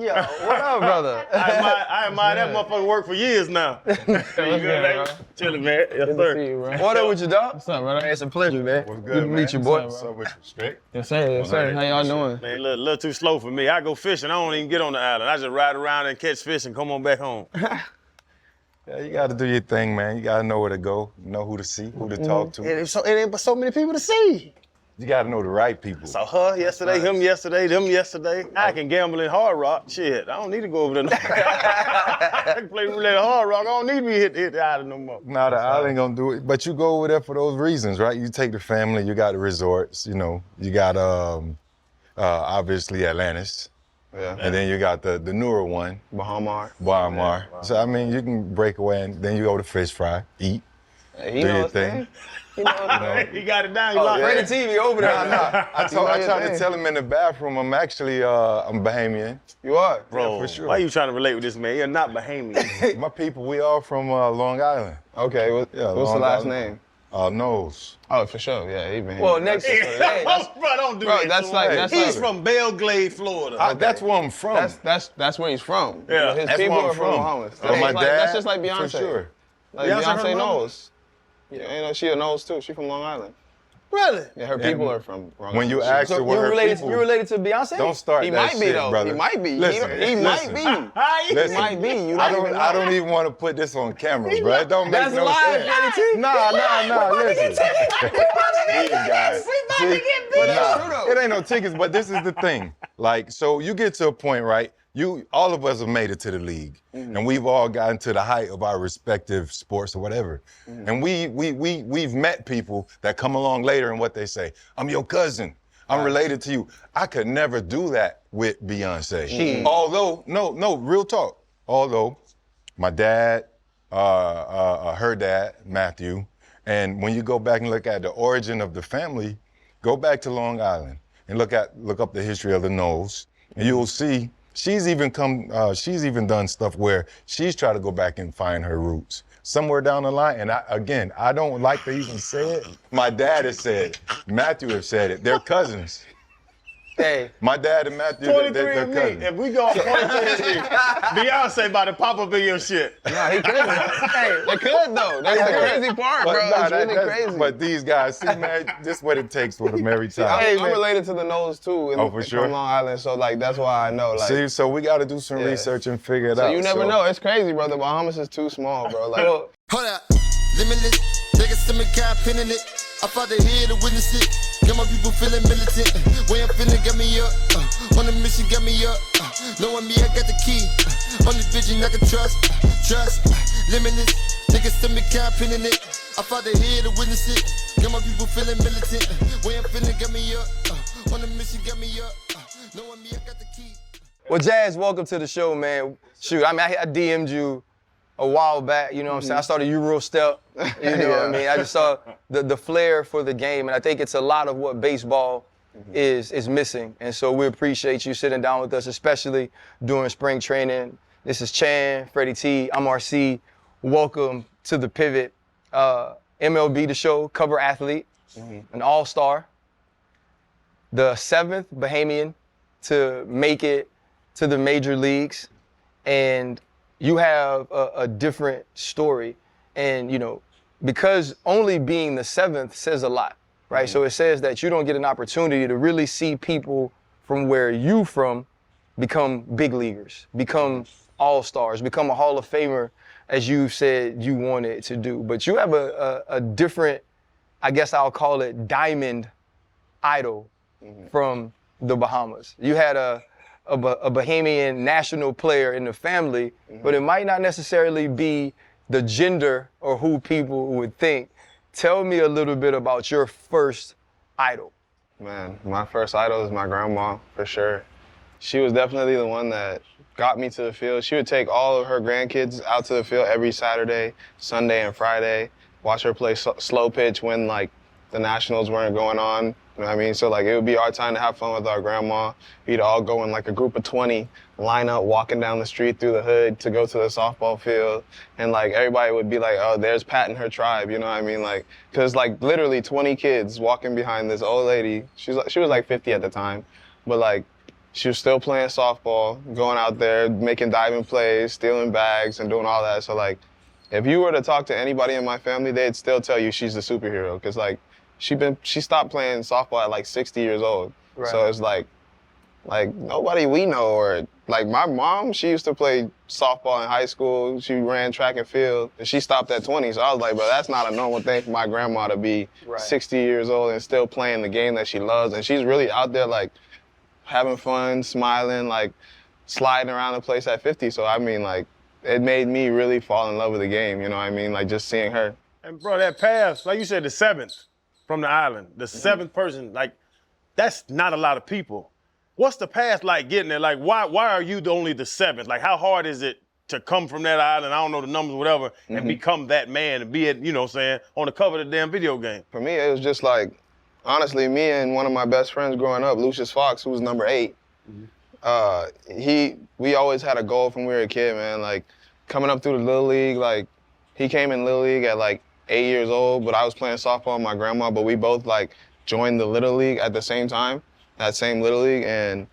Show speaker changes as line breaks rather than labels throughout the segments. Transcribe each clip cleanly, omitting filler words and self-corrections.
Yo, what up, brother?
I admire that motherfucker work for years now. You good, man? Chilling, man. Yes,
Good
sir.
to see you, bro.
What up with you, dog?
What's up, brother?
Hey, it's a pleasure, man.
What's
Good
good,
to
man?
meet you, boy.
What's up with you? Straight?
Yes, sir. Yes, sir. How y'all doing?
Man, a little too slow for me. I go fishing. I don't even get on the island. I just ride around and catch fish and come on back home.
Yeah, you got to do your thing, man. You got to know where to go, know who to see, who to talk to.
It ain't but so many people to see.
You got to know the right people.
Saw her yesterday, him yesterday, them yesterday. I can gamble in Hard Rock. Shit, I don't need to go over there. I can play roulette at Hard Rock. I don't need to be hit the island no more.
Nah, the island ain't gonna do it. But you go over there for those reasons, right? You take the family, you got the resorts, you know. You got obviously Atlantis.
Yeah.
And then you got the newer one,
Bahama-born.
Bahama-born. So I mean, you can break away and then you go to Fish Fry, eat,
He
do
know
your
his
thing.
He know his thing.
He got it down. He
Oh,
locked
Freddie
it.
TV over there.
Nah, I
know your
tried
thing.
to tell him in the bathroom, I'm actually, I'm Bahamian.
You are?
Bro,
Yeah, for sure.
why you trying to relate with this man? You're not Bahamian.
My people, we all from Long Island.
Okay,
Yeah,
what's the
Long
last
Island.
name?
Knowles.
Oh, for sure. Yeah, he been.
Well, next
Bro, don't do
Bro,
that.
that's
to
like-
him.
that's
He's
like-
from Belglade, Florida.
That's where I'm from.
That's where he's from.
Yeah.
His
That's
people
where I'm
are from Bahamas.
But
That's
my
like,
dad,
that's just like Beyonce.
for sure.
Like
Beyonce
Beyonce
from
knows. Yeah, you know, she a knows too. She from Long Island.
Really?
Yeah, her people are from Long
When you
Island.
ask her
So
what her people,
you related to Beyonce?
don't start
He
that
might be
shit,
though.
brother.
He might be.
Listen,
He might be.
Listen,
Might be. You
I
don't
don't,
even
I
know.
don't even want to put this on camera, bro. It don't make
That's
no
live,
sense.
Freddie T.
Nah, listen. These guys. See, nah, it ain't no tickets, but this is the thing. Like, so you get to a point, right? All of us have made it to the league, and we've all gotten to the height of our respective sports or whatever. And we've met people that come along later and what they say, I'm your cousin. I'm related to you. I could never do that with Beyonce. Although, no, real talk. Although my dad, her dad, Matthew, and when you go back and look at the origin of the family, go back to Long Island and look up the history of the Knowles, and you'll see she's even done stuff where she's tried to go back and find her roots. Somewhere down the line, and I don't like to even say it. My dad has said it. Matthew has said it. They're cousins.
Hey.
My dad and Matthew,
23
they're
and me.
cousins.
If we go on 23 and me, Beyonce about to pop up in your shit.
Nah, he could. Hey, they could though. That's the crazy part, bro. It's really crazy.
But these guys, see, man, this is what it takes for them every time.
I'm related to the Knowles too.
For sure.
From Long Island, so like that's why I know. Like,
See, so we got to do some research and figure it
so
out.
you never know. It's crazy, bro. The Bahamas is too small, bro. Like,
Hold up, limitless. Niggas to me, can't pinning it. I fought to hear to witness it. Got my people feeling militant. Way I'm feeling, get me up. On the mission, get me up. Knowing me, I got the key. Only vision I can trust. Trust, limitless. Niggas to me, can't pinning it. I fought to hear to witness it. Got my people feeling militant. Way I'm feeling, get me up. On the mission, get me up. Knowing me, I got the key.
Well, Jazz, welcome to the show, man. Shoot, I mean, I DM'd you a while back, you know what I'm saying? I started Euro Step, you know what I mean? I just saw the flair for the game, and I think it's a lot of what baseball is missing. And so we appreciate you sitting down with us, especially during spring training. This is Chan, Freddie T, I'm RC. Welcome to the Pivot. MLB The Show, cover athlete, an all-star, the 7th Bahamian to make it to the major leagues, and you have a different story. And, you know, because only being the 7th says a lot, right? So it says that you don't get an opportunity to really see people from where you from become big leaguers, become all-stars, become a Hall of Famer, as you said you wanted to do. But you have a different, I guess I'll call it, diamond idol from the Bahamas. You had a Bahamian national player in the family, but it might not necessarily be the gender or who people would think. Tell me a little bit about your first idol.
man, my first idol is my grandma, for sure. She was definitely the one that got me to the field. She would take all of her grandkids out to the field every Saturday, Sunday, and Friday, watch her play slow pitch when, like, the nationals weren't going on. You know what I mean? So, like, it would be our time to have fun with our grandma. We'd all go in, like, a group of 20, line up, walking down the street through the hood to go to the softball field. And, like, everybody would be like, oh, there's Pat and her tribe, you know what I mean? Like, because, like, literally 20 kids walking behind this old lady. She was, like, 50 at the time. But, like, she was still playing softball, going out there, making diving plays, stealing bags, and doing all that. So, like, if you were to talk to anybody in my family, they'd still tell you she's the superhero. Because, like, she stopped playing softball at, like, 60 years old. Right. So it's like nobody we know, or, like, my mom, she used to play softball in high school. She ran track and field, and she stopped at 20. So I was like, bro, that's not a normal thing for my grandma to be 60 years old and still playing the game that she loves. And she's really out there, like, having fun, smiling, like, sliding around the place at 50. So, I mean, like, it made me really fall in love with the game, you know what I mean? Like, just seeing her.
And, bro, that pass, like you said, the 7th from the island, the 7th person, like, that's not a lot of people. What's the path like getting there? Like, why are you only the 7th? Like, how hard is it to come from that island, I don't know the numbers, whatever, and become that man and be, you know what I'm saying, on the cover of the damn video game?
For me, it was just like, honestly, me and one of my best friends growing up, Lucius Fox, who was number 8, we always had a goal from when we were a kid, man. Like, coming up through the Little League, like, he came in Little League at, like, 8 years old, but I was playing softball with my grandma, but we both, like, joined the Little League at the same time, that same Little League, and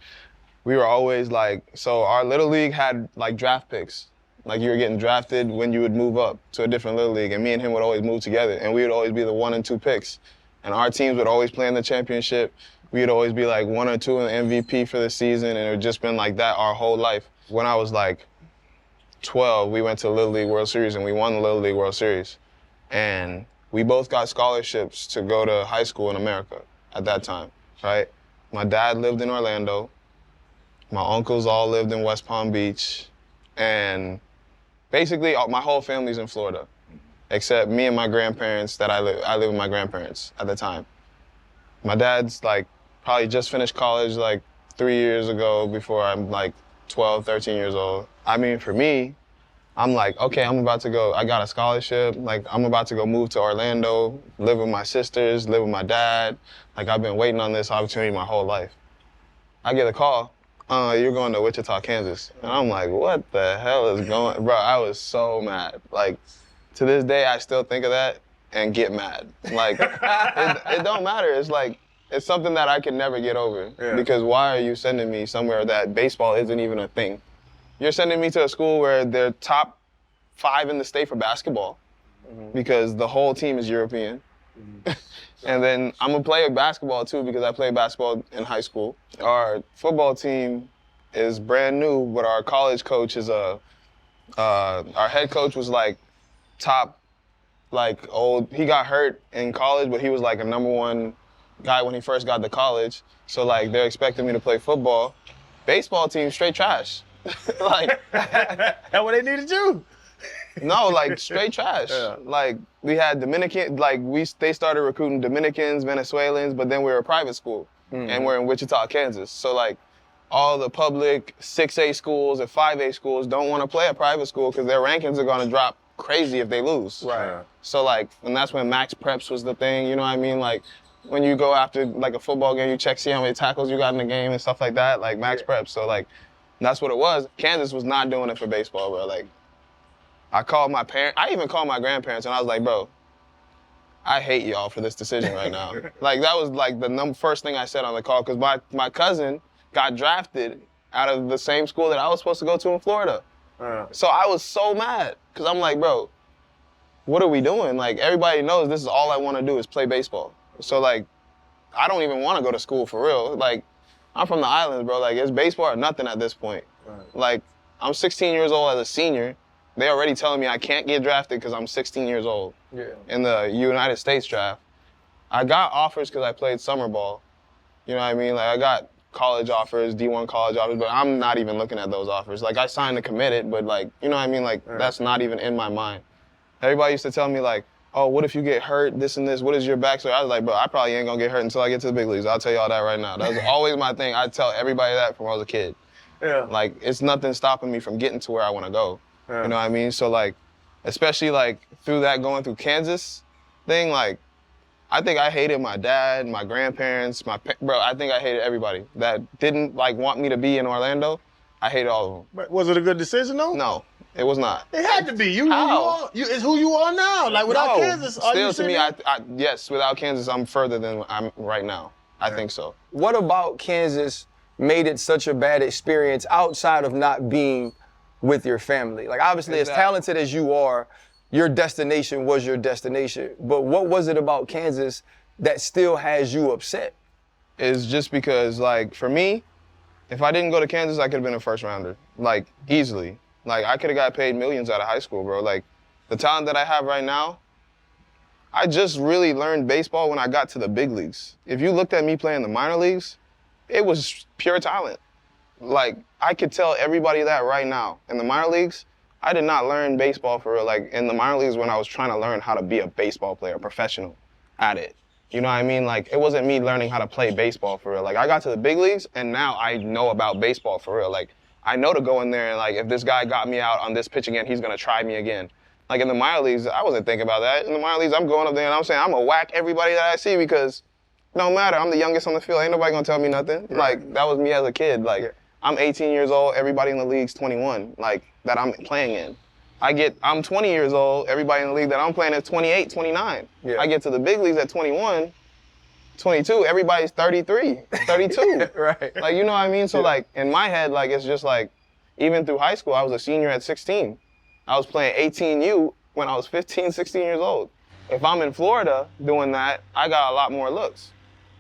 we were always, like, so our Little League had, like, draft picks. Like, you were getting drafted when you would move up to a different Little League, and me and him would always move together, and we would always be the 1 and 2 picks. And our teams would always play in the championship. We would always be like 1 or 2 in the MVP for the season, and it had just been like that our whole life. When I was like 12, we went to the Little League World Series, and we won the Little League World Series. And we both got scholarships to go to high school in America at that time, right? My dad lived in Orlando. My uncles all lived in West Palm Beach. And basically, my whole family's in Florida, except me and my grandparents that I live with my grandparents at the time. My dad's like probably just finished college like 3 years ago before I'm like 12, 13 years old. I mean, for me, I'm like, okay, I'm about to go, I got a scholarship, like I'm about to go move to Orlando, live with my sisters, live with my dad. Like I've been waiting on this opportunity my whole life. I get a call, you're going to Wichita, Kansas. And I'm like, what the hell is going, bro, I was so mad. Like, to this day, I still think of that and get mad. Like, it don't matter. It's like, it's something that I can never get over. Yeah. Because why are you sending me somewhere that baseball isn't even a thing? You're sending me to a school where they're top 5 in the state for basketball because the whole team is European. And then I'm gonna play basketball too because I played basketball in high school. Our football team is brand new, but our college coach is our head coach was like top, like old, he got hurt in college, but he was like a #1 guy when he first got to college. So like they're expecting me to play football. Baseball team, straight trash. Like,
that's what they needed you.
No, like straight trash. Yeah. Like we had Dominican, like they started recruiting Dominicans, Venezuelans, but then we were a private school and we're in Wichita, Kansas. So like all the public 6A schools and 5A schools don't want to play a private school because their rankings are gonna drop crazy if they lose.
Right.
So like, and that's when max preps was the thing, you know what I mean? Like when you go after like a football game, you check, see how many tackles you got in the game and stuff like that, like max preps. So like, that's what it was. Kansas was not doing it for baseball, bro. Like, I called my parents, I even called my grandparents and I was like, bro, I hate y'all for this decision right now. Like that was like the first thing I said on the call because my cousin got drafted out of the same school that I was supposed to go to in Florida. So I was so mad because I'm like, bro, what are we doing? Like everybody knows this is all I want to do is play baseball. So like, I don't even want to go to school for real. Like, I'm from the islands, bro. Like, it's baseball or nothing at this point. Like, I'm 16 years old as a senior. They already telling me I can't get drafted because I'm 16 years old in the United States draft. I got offers because I played summer ball. You know what I mean? Like, I got college offers, D1 college offers, but I'm not even looking at those offers. Like, I signed to commit it, but like, you know what I mean? Like, that's not even in my mind. Everybody used to tell me like, oh, what if you get hurt, this and this, what is your backstory? I was like, bro, I probably ain't gonna get hurt until I get to the big leagues. I'll tell y'all that right now. That was always my thing. I tell everybody that from when I was a kid. Yeah. Like, it's nothing stopping me from getting to where I wanna go. Yeah. You know what I mean? So like, especially like through that going through Kansas thing, like, I think I hated my dad, my grandparents, bro, I think I hated everybody that didn't like want me to be in Orlando. I hated all of them.
But was it a good decision though?
No. It was not.
It had to be. It's who you are now. Like without Kansas,
still to me, yes, without Kansas, I'm further than I'm right now. I think so.
What about Kansas made it such a bad experience outside of not being with your family? Like, obviously, as talented as you are, your destination was your destination. But what was it about Kansas that still has you upset?
It's just because, like, for me, if I didn't go to Kansas, I could have been a first rounder, like, easily. Like, I could have got paid millions out of high school, bro. Like, the talent that I have right now, I just really learned baseball when I got to the big leagues. If you looked at me playing the minor leagues, it was pure talent. Like, I could tell everybody that right now. In the minor leagues, I did not learn baseball for real. Like, in the minor leagues when I was trying to learn how to be a baseball player, a professional at it. You know what I mean? Like, it wasn't me learning how to play baseball for real. Like, I got to the big leagues, and now I know about baseball for real. Like, I know to go in there and, like, if this guy got me out on this pitch again, he's going to try me again. Like, in the minor leagues, I wasn't thinking about that. In the minor leagues, I'm going up there and I'm saying, I'm going to whack everybody that I see because it don't matter. I'm the youngest on the field. Ain't nobody going to tell me nothing. Right. Like, that was me as a kid. Like, I'm 18 years old. Everybody in the league's 21, like, that I'm playing in. I'm 20 years old. Everybody in the league that I'm playing is 28, 29. Yeah. I get to the big leagues at 21, 22. Everybody's 33, 32.
Right.
Like, you know what I mean? So, like, in my head, like, it's just like, even through high school, I was a senior at 16. I was playing 18U when I was 15, 16 years old. If I'm in Florida doing that, I got a lot more looks.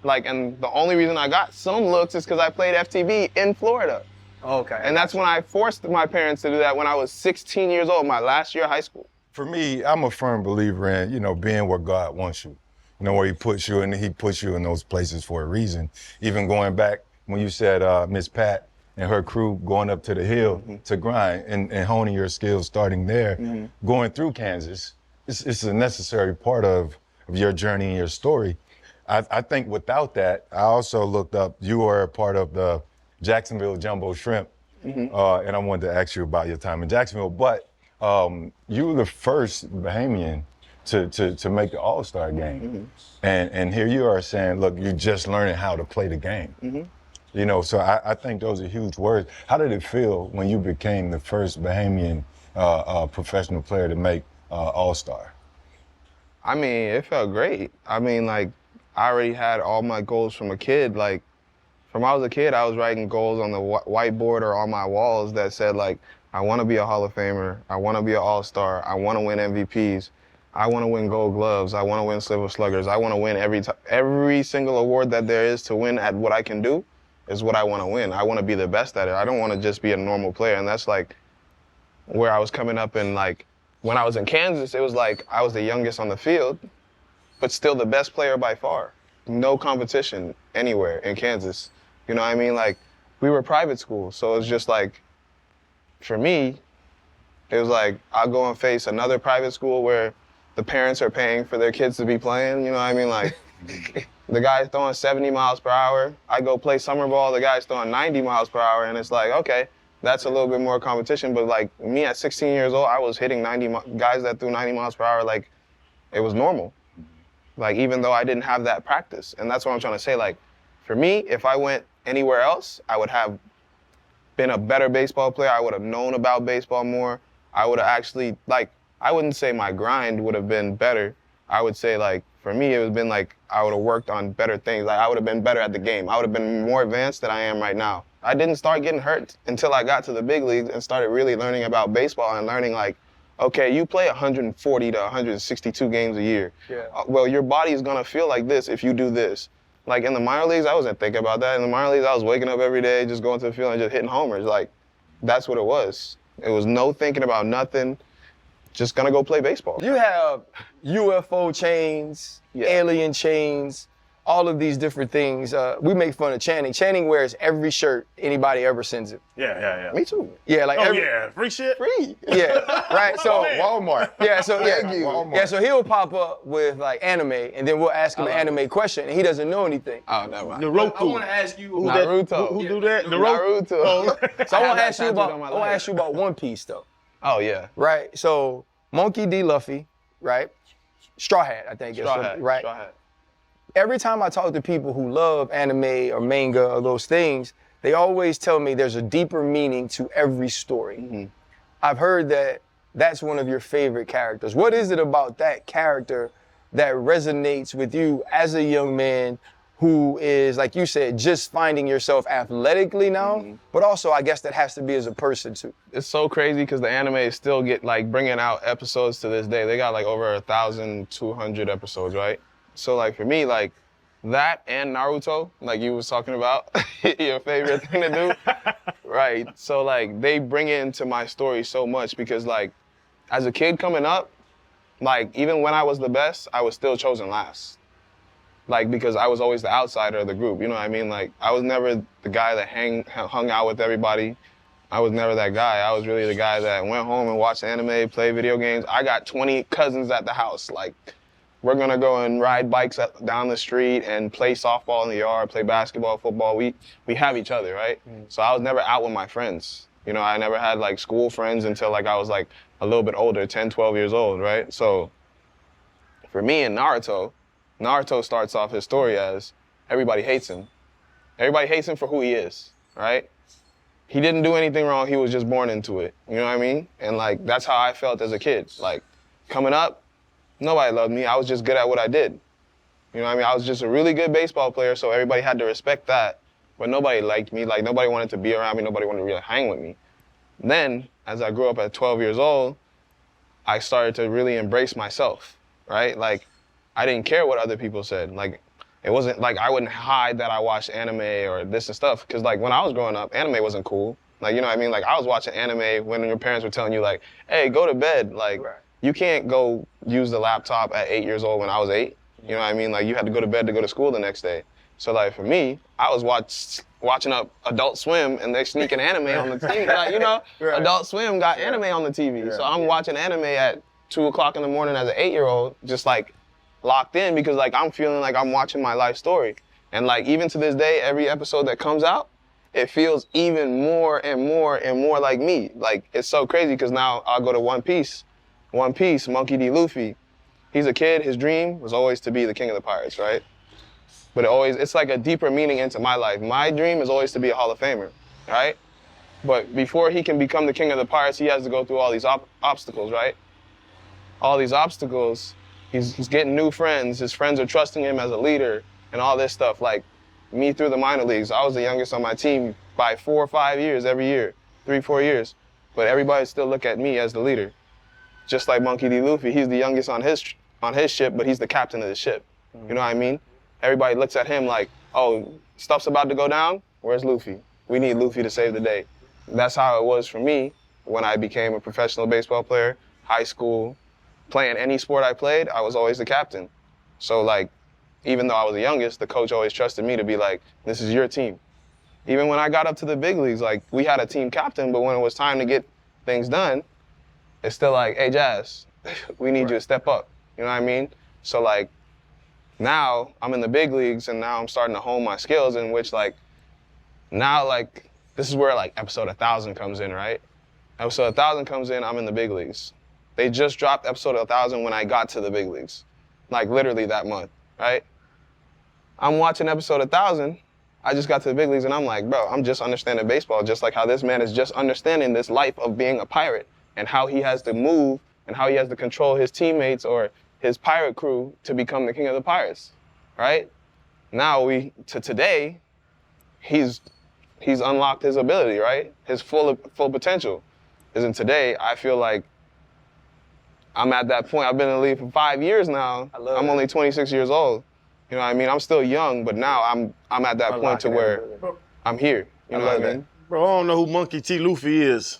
Like, and the only reason I got some looks is because I played FTV in Florida.
Okay.
And that's when I forced my parents to do that when I was 16 years old, my last year of high school.
For me, I'm a firm believer in, being where God wants you. Where he puts you, and he puts you in those places for a reason. Even going back when you said Miss Pat and her crew going up to the hill to grind and honing your skills starting there, going through Kansas, it's a necessary part of your journey and your story. I think without that, I also looked up, you were a part of the Jacksonville Jumbo Shrimp, and I wanted to ask you about your time in Jacksonville, but you were the first Bahamian to make the All-Star game. And here you are saying, look, you're just learning how to play the game. So I think those are huge words. How did it feel when you became the first Bahamian professional player to make All-Star?
I mean, it felt great. I mean, like, I already had all my goals from a kid. Like, from when I was a kid, I was writing goals on the whiteboard or on my walls that said, like, I want to be a Hall of Famer. I want to be an All-Star. I want to win MVPs. I want to win Gold Gloves. I want to win Silver Sluggers. I want to win every single award that there is to win at what I can do is what I want to win. I want to be the best at it. I don't want to just be a normal player. And that's, like, where I was coming up in, like, when I was in Kansas, it was like I was the youngest on the field, but still the best player by far. No competition anywhere in Kansas. You know what I mean? Like, we were private school, so it's just like, for me, it was like I'll go and face another private school where the parents are paying for their kids to be playing, you know what I mean? Like, the guy's throwing 70 miles per hour. I go play summer ball, the guy's throwing 90 miles per hour, and it's like, okay, that's a little bit more competition, but like me at 16 years old, I was hitting guys that threw 90 miles per hour, like, it was normal. Like, even though I didn't have that practice. And that's what I'm trying to say. Like, for me, if I went anywhere else, I would have been a better baseball player. I would have known about baseball more. I would have actually, like, I wouldn't say my grind would have been better. I would say, like, for me, it would have been like I would have worked on better things. Like, I would have been better at the game. I would have been more advanced than I am right now. I didn't start getting hurt until I got to the big leagues and started really learning about baseball and learning, like, okay, you play 140 to 162 games a year. Yeah. Well, your body is gonna feel like this if you do this. Like, in the minor leagues, I wasn't thinking about that. In the minor leagues, I was waking up every day, just going to the field and just hitting homers. Like, that's what it was. It was no thinking about nothing, just gonna go play baseball.
You have UFO chains, alien chains, all of these different things. We make fun of Channing. Channing wears every shirt anybody ever sends him.
Yeah.
Me too.
Yeah, like
free shit?
Free.
Yeah, right. So
Walmart.
Yeah, so
Walmart.
yeah, so he'll pop up with like anime, and then we'll ask him an anime question, and he doesn't know anything.
Oh, never mind.
Naruto.
I want to ask you
Naruto.
Who do that?
Naruto.
So I want to ask you about One Piece though.
Oh yeah.
Right. So Monkey D. Luffy, right? Straw Hat, I think.
Straw Hat.
Right.
Straw Hat.
Every time I talk to people who love anime or manga or those things, they always tell me there's a deeper meaning to every story. Mm-hmm. I've heard that that's one of your favorite characters. What is it about that character that resonates with you as a young man who is, like you said, just finding yourself athletically now, but also I guess that has to be as a person too.
It's so crazy because the anime still get like bringing out episodes to this day. They got like over 1,200 episodes, right? So like for me, like that and Naruto, like you was talking about, your favorite thing to do, right? So like they bring it into my story so much because like as a kid coming up, like even when I was the best, I was still chosen last. Like, because I was always the outsider of the group, you know what I mean? Like, I was never the guy that hung out with everybody. I was never that guy. I was really the guy that went home and watched anime, played video games. I got 20 cousins at the house. Like, we're gonna go and ride bikes down the street and play softball in the yard, play basketball, football. We have each other, right? So I was never out with my friends. You know, I never had like school friends until like I was like a little bit older, 10, 12 years old, right? So for me in Naruto starts off his story as everybody hates him. Everybody hates him for who he is, right? He didn't do anything wrong, he was just born into it, you know what I mean? And like, that's how I felt as a kid. Like, coming up, nobody loved me, I was just good at what I did. You know what I mean? I was just a really good baseball player, so everybody had to respect that, but nobody liked me, like nobody wanted to be around me, nobody wanted to really hang with me. Then, as I grew up at 12 years old, I started to really embrace myself, right? Like, I didn't care what other people said. Like, it wasn't like I wouldn't hide that I watched anime or this and stuff. Cause like when I was growing up, anime wasn't cool. Like, you know what I mean? Like I was watching anime when your parents were telling you like, hey, go to bed. Like, you can't go use the laptop at 8 years old when I was 8. You know what I mean? Like you had to go to bed to go to school the next day. So like for me, I was watching Adult Swim and they're sneaking anime on the TV. Like, you know, Adult Swim got anime on the TV. So I'm watching anime at 2 o'clock in the morning as an 8-year-old, just like locked in because like I'm feeling like I'm watching my life story. And like even to this day, every episode that comes out, it feels even more and more and more like me. Like it's so crazy because now I'll go to One Piece, Monkey D. Luffy. He's a kid, his dream was always to be the king of the pirates, right? But it's like a deeper meaning into my life. My dream is always to be a Hall of Famer, right? But before he can become the king of the pirates, he has to go through all these obstacles, right? All these obstacles. He's getting new friends. His friends are trusting him as a leader and all this stuff. Like me through the minor leagues, I was the youngest on my team by 4 or 5 years every year, 3, 4 years. But everybody still look at me as the leader. Just like Monkey D. Luffy, he's the youngest on his ship, but he's the captain of the ship. You know what I mean? Everybody looks at him like, oh, stuff's about to go down? Where's Luffy? We need Luffy to save the day. That's how it was for me when I became a professional baseball player, high school, playing any sport I played, I was always the captain. So like, even though I was the youngest, the coach always trusted me to be like, this is your team. Even when I got up to the big leagues, like we had a team captain, but when it was time to get things done, it's still like, hey Jazz, we need you to step up. You know what I mean? So like, now I'm in the big leagues and now I'm starting to hone my skills in which like, now like, this is where like episode 1,000 comes in, right? Episode 1,000 comes in, I'm in the big leagues. They just dropped episode 1,000 when I got to the big leagues, like literally that month, right? I'm watching episode 1,000, I just got to the big leagues and I'm like, bro, I'm just understanding baseball, just like how this man is just understanding this life of being a pirate and how he has to move and how he has to control his teammates or his pirate crew to become the king of the pirates, right? Now today, he's unlocked his ability, right? His full potential. Isn't today, I feel like I'm at that point. I've been in the league for 5 years now. I'm only 26 years old. You know what I mean? I'm still young, but now I'm at that point to where I'm here. You know what I mean?
Bro, I don't know who Monkey T. Luffy is.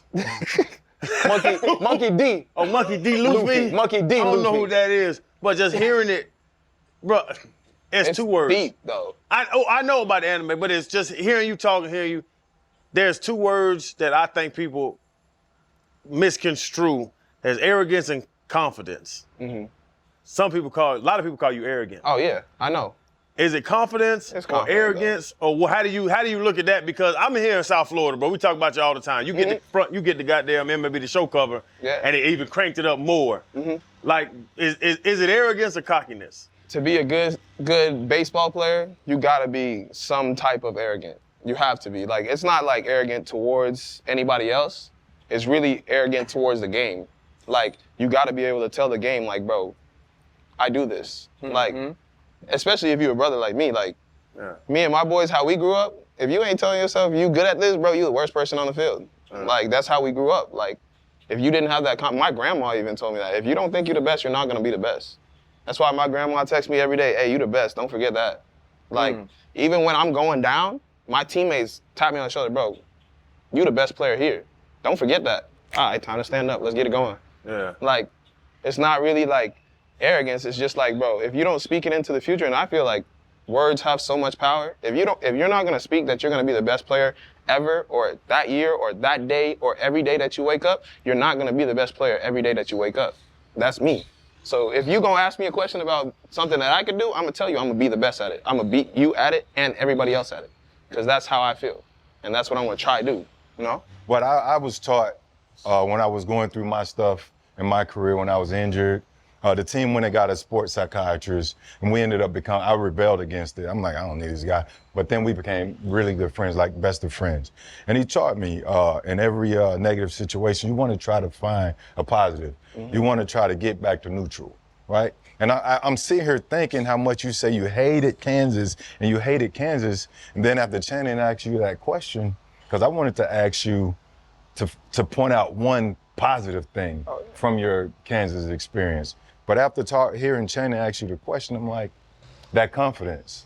Monkey D.
Oh, Monkey D. Luffy?
Monkey D.
I don't know
Luffy.
who that is, but just hearing it, bro, it's 2 words.
Deep, though.
I know about the anime, but it's just hearing you talk and hearing you. There's 2 words that I think people misconstrue. There's arrogance and confidence. Mm-hmm. A lot of people call you arrogant.
Oh yeah, I know.
Is it confidence or arrogance, or how do you look at that? Because I'm here in South Florida, bro. We talk about you all the time. You get you get the goddamn MLB The Show cover, and it even cranked it up more. Mm-hmm. Like, is it arrogance or cockiness?
To be a good baseball player, you gotta be some type of arrogant. You have to be. Like, it's not like arrogant towards anybody else. It's really arrogant towards the game. Like, you gotta be able to tell the game, like, bro, I do this. Mm-hmm. Like, especially if you're a brother like me, like,
Yeah.
Me and my boys, how we grew up, if you ain't telling yourself you good at this, bro, you the worst person on the field. Like, that's how we grew up. Like, if you didn't have that, my grandma even told me that. If you don't think you're the best, you're not gonna be the best. That's why my grandma texts me every day, hey, you the best, don't forget that. Like, even when I'm going down, my teammates tap me on the shoulder, bro, you the best player here. Don't forget that. All right, time to stand up, let's get it going.
Yeah.
Like, it's not really like arrogance, it's just like, bro, if you don't speak it into the future, and I feel like words have so much power. If you're not gonna speak that you're gonna be the best player ever, or that year, or that day, or every day that you wake up, you're not gonna be the best player every day that you wake up. That's me. So if you're gonna ask me a question about something that I could do, I'm gonna tell you I'm gonna be the best at it. I'm gonna beat you at it and everybody else at it. Because that's how I feel. And that's what I'm gonna try to do, you know?
But I was taught when I was going through my stuff in my career, when I was injured, the team went and got a sports psychiatrist, and we ended up I rebelled against it. I'm like, I don't need this guy. But then we became really good friends, like best of friends. And he taught me in every negative situation, you want to try to find a positive. You want to try to get back to neutral, right? And I'm sitting here thinking how much you say you hated Kansas, and then after Channing asked you that question, because I wanted to ask you to point out one positive thing from your Kansas experience. But after hearing Channing ask you the question, I'm like, that confidence,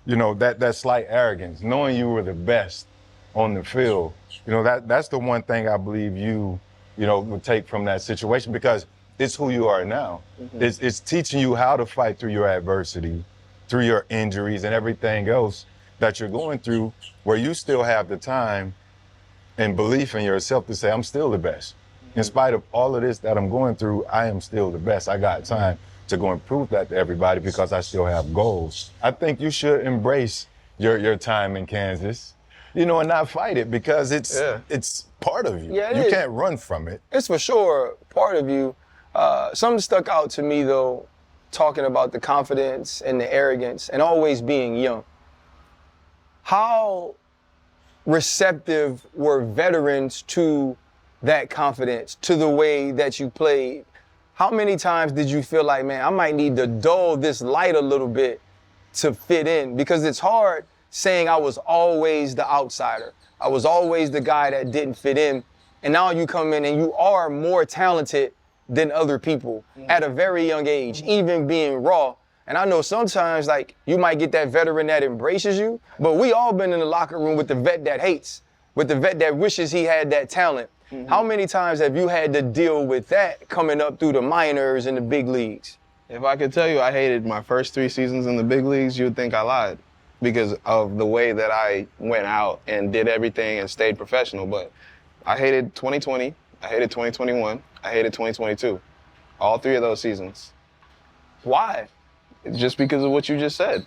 you know, that slight arrogance, knowing you were the best on the field, you know, that's the one thing I believe you would take from that situation, because it's who you are now. It's teaching you how to fight through your adversity, through your injuries and everything else that you're going through, where you still have the time and belief in yourself to say, I'm still the best. In spite of all of this that I'm going through, I am still the best. I got time to go and prove that to everybody because I still have goals. I think you should embrace your time in Kansas, you know, and not fight it, because it's part of you.
Yeah,
you can't run from it.
It's for sure part of you. Something stuck out to me, though, talking about the confidence and the arrogance and always being young. How receptive were veterans to that confidence, to the way that you played? How many times did you feel like, man, I might need to dull this light a little bit to fit in? Because it's hard saying I was always the outsider. I was always the guy that didn't fit in. And now you come in and you are more talented than other people at a very young age, even being raw. And I know sometimes, like, you might get that veteran that embraces you, but we all been in the locker room with the vet that hates, with the vet that wishes he had that talent. How many times have you had to deal with that coming up through the minors and the big leagues?
If I could tell you I hated my first 3 seasons in the big leagues, you would think I lied because of the way that I went out and did everything and stayed professional. But I hated 2020, I hated 2021, I hated 2022. All 3 of those seasons.
Why?
Just because of what you just said.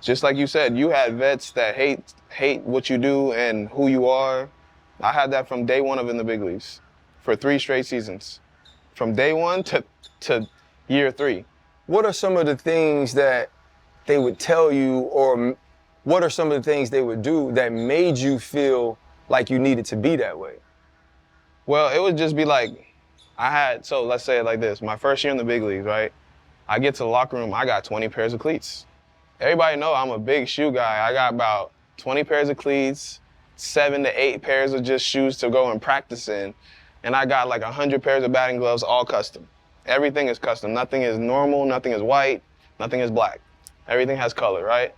Just like you said, you had vets that hate what you do and who you are. I had that from day one of in the big leagues for 3 straight seasons. From day one to year 3.
What are some of the things that they would tell you, or what are some of the things they would do that made you feel like you needed to be that way?
Well, it would just be like, so let's say it like this. My first year in the big leagues, right? I get to the locker room, I got 20 pairs of cleats. Everybody know I'm a big shoe guy. I got about 20 pairs of cleats, 7 to 8 pairs of just shoes to go and practice in. And I got like 100 pairs of batting gloves, all custom. Everything is custom. Nothing is normal, nothing is white, nothing is black. Everything has color, right?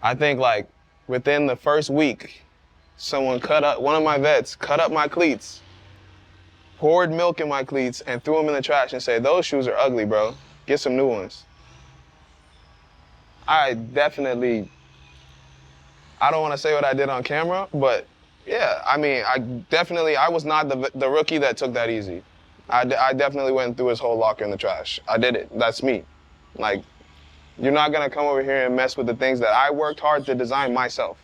I think like within the first week, one of my vets cut up my cleats, poured milk in my cleats, and threw them in the trash and said, those shoes are ugly, bro. Get some new ones. I don't want to say what I did on camera, but yeah, I mean, I was not the rookie that took that easy. I definitely went through his whole locker in the trash. I did it. That's me. Like, you're not going to come over here and mess with the things that I worked hard to design myself.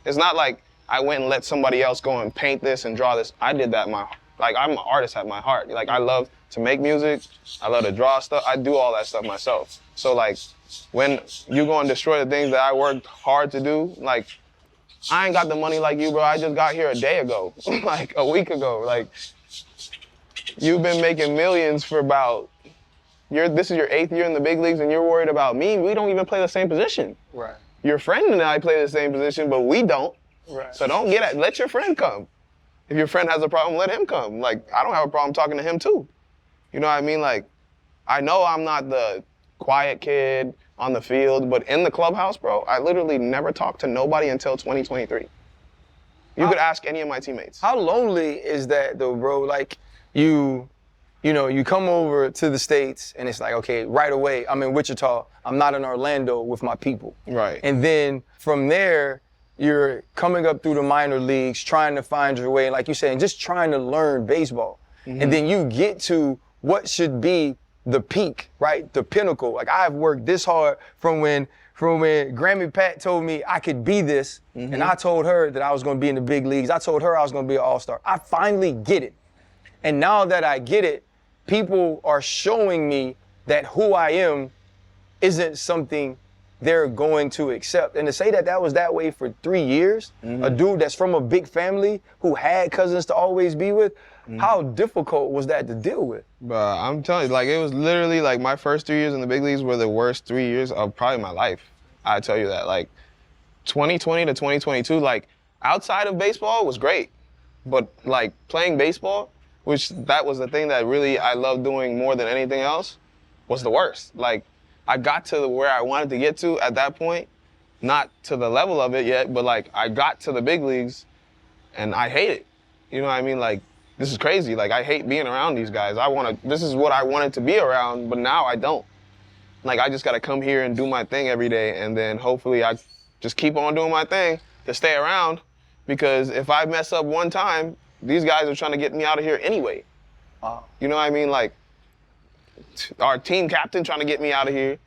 It's not like I went and let somebody else go and paint this and draw this. I did that I'm an artist at my heart. Like, I love to make music. I love to draw stuff. I do all that stuff myself. So, like, when you go and destroy the things that I worked hard to do, like, I ain't got the money like you, bro. I just got here a day ago, like a week ago. Like, you've been making millions for about This is your 8th year in the big leagues and you're worried about me. We don't even play the same position.
Right.
Your friend and I play the same position, but we don't.
Right.
So don't get it. Let your friend come. If your friend has a problem, let him come. Like, I don't have a problem talking to him too. You know what I mean? Like, I know I'm not the quiet kid on the field, but in the clubhouse, bro, I literally never talked to nobody until 2023. You could ask any of my teammates.
How lonely is that though, bro? Like, you come over to the States and it's like, okay, right away, I'm in Wichita. I'm not in Orlando with my people.
Right.
And then from there, you're coming up through the minor leagues, trying to find your way, like you said, and just trying to learn baseball.
Mm-hmm.
And then you get to what should be the peak, right? The pinnacle. Like, I've worked this hard from when Grammy Pat told me I could be this, and I told her that I was going to be in the big leagues. I told her I was going to be an all-star. I finally get it. And now that I get it, people are showing me that who I am isn't something they're going to accept. And to say that that was that way for 3 years, a dude that's from a big family who had cousins to always be with, how difficult was that to deal with?
But I'm telling you, like, it was literally like my first 3 years in the big leagues were the worst 3 years of probably my life. I tell you that. Like, 2020 to 2022, like, outside of baseball was great. But, like, playing baseball, which that was the thing that really I loved doing more than anything else, was the worst. Like, I got to where I wanted to get to at that point, not to the level of it yet, but, like, I got to the big leagues, and I hate it. You know what I mean? Like, this is crazy. Like, I hate being around these guys. This is what I wanted to be around, but now I don't. Like, I just got to come here and do my thing every day, and then hopefully I just keep on doing my thing to stay around, because if I mess up one time, these guys are trying to get me out of here anyway. You know what I mean? Like, our team captain trying to get me out of here.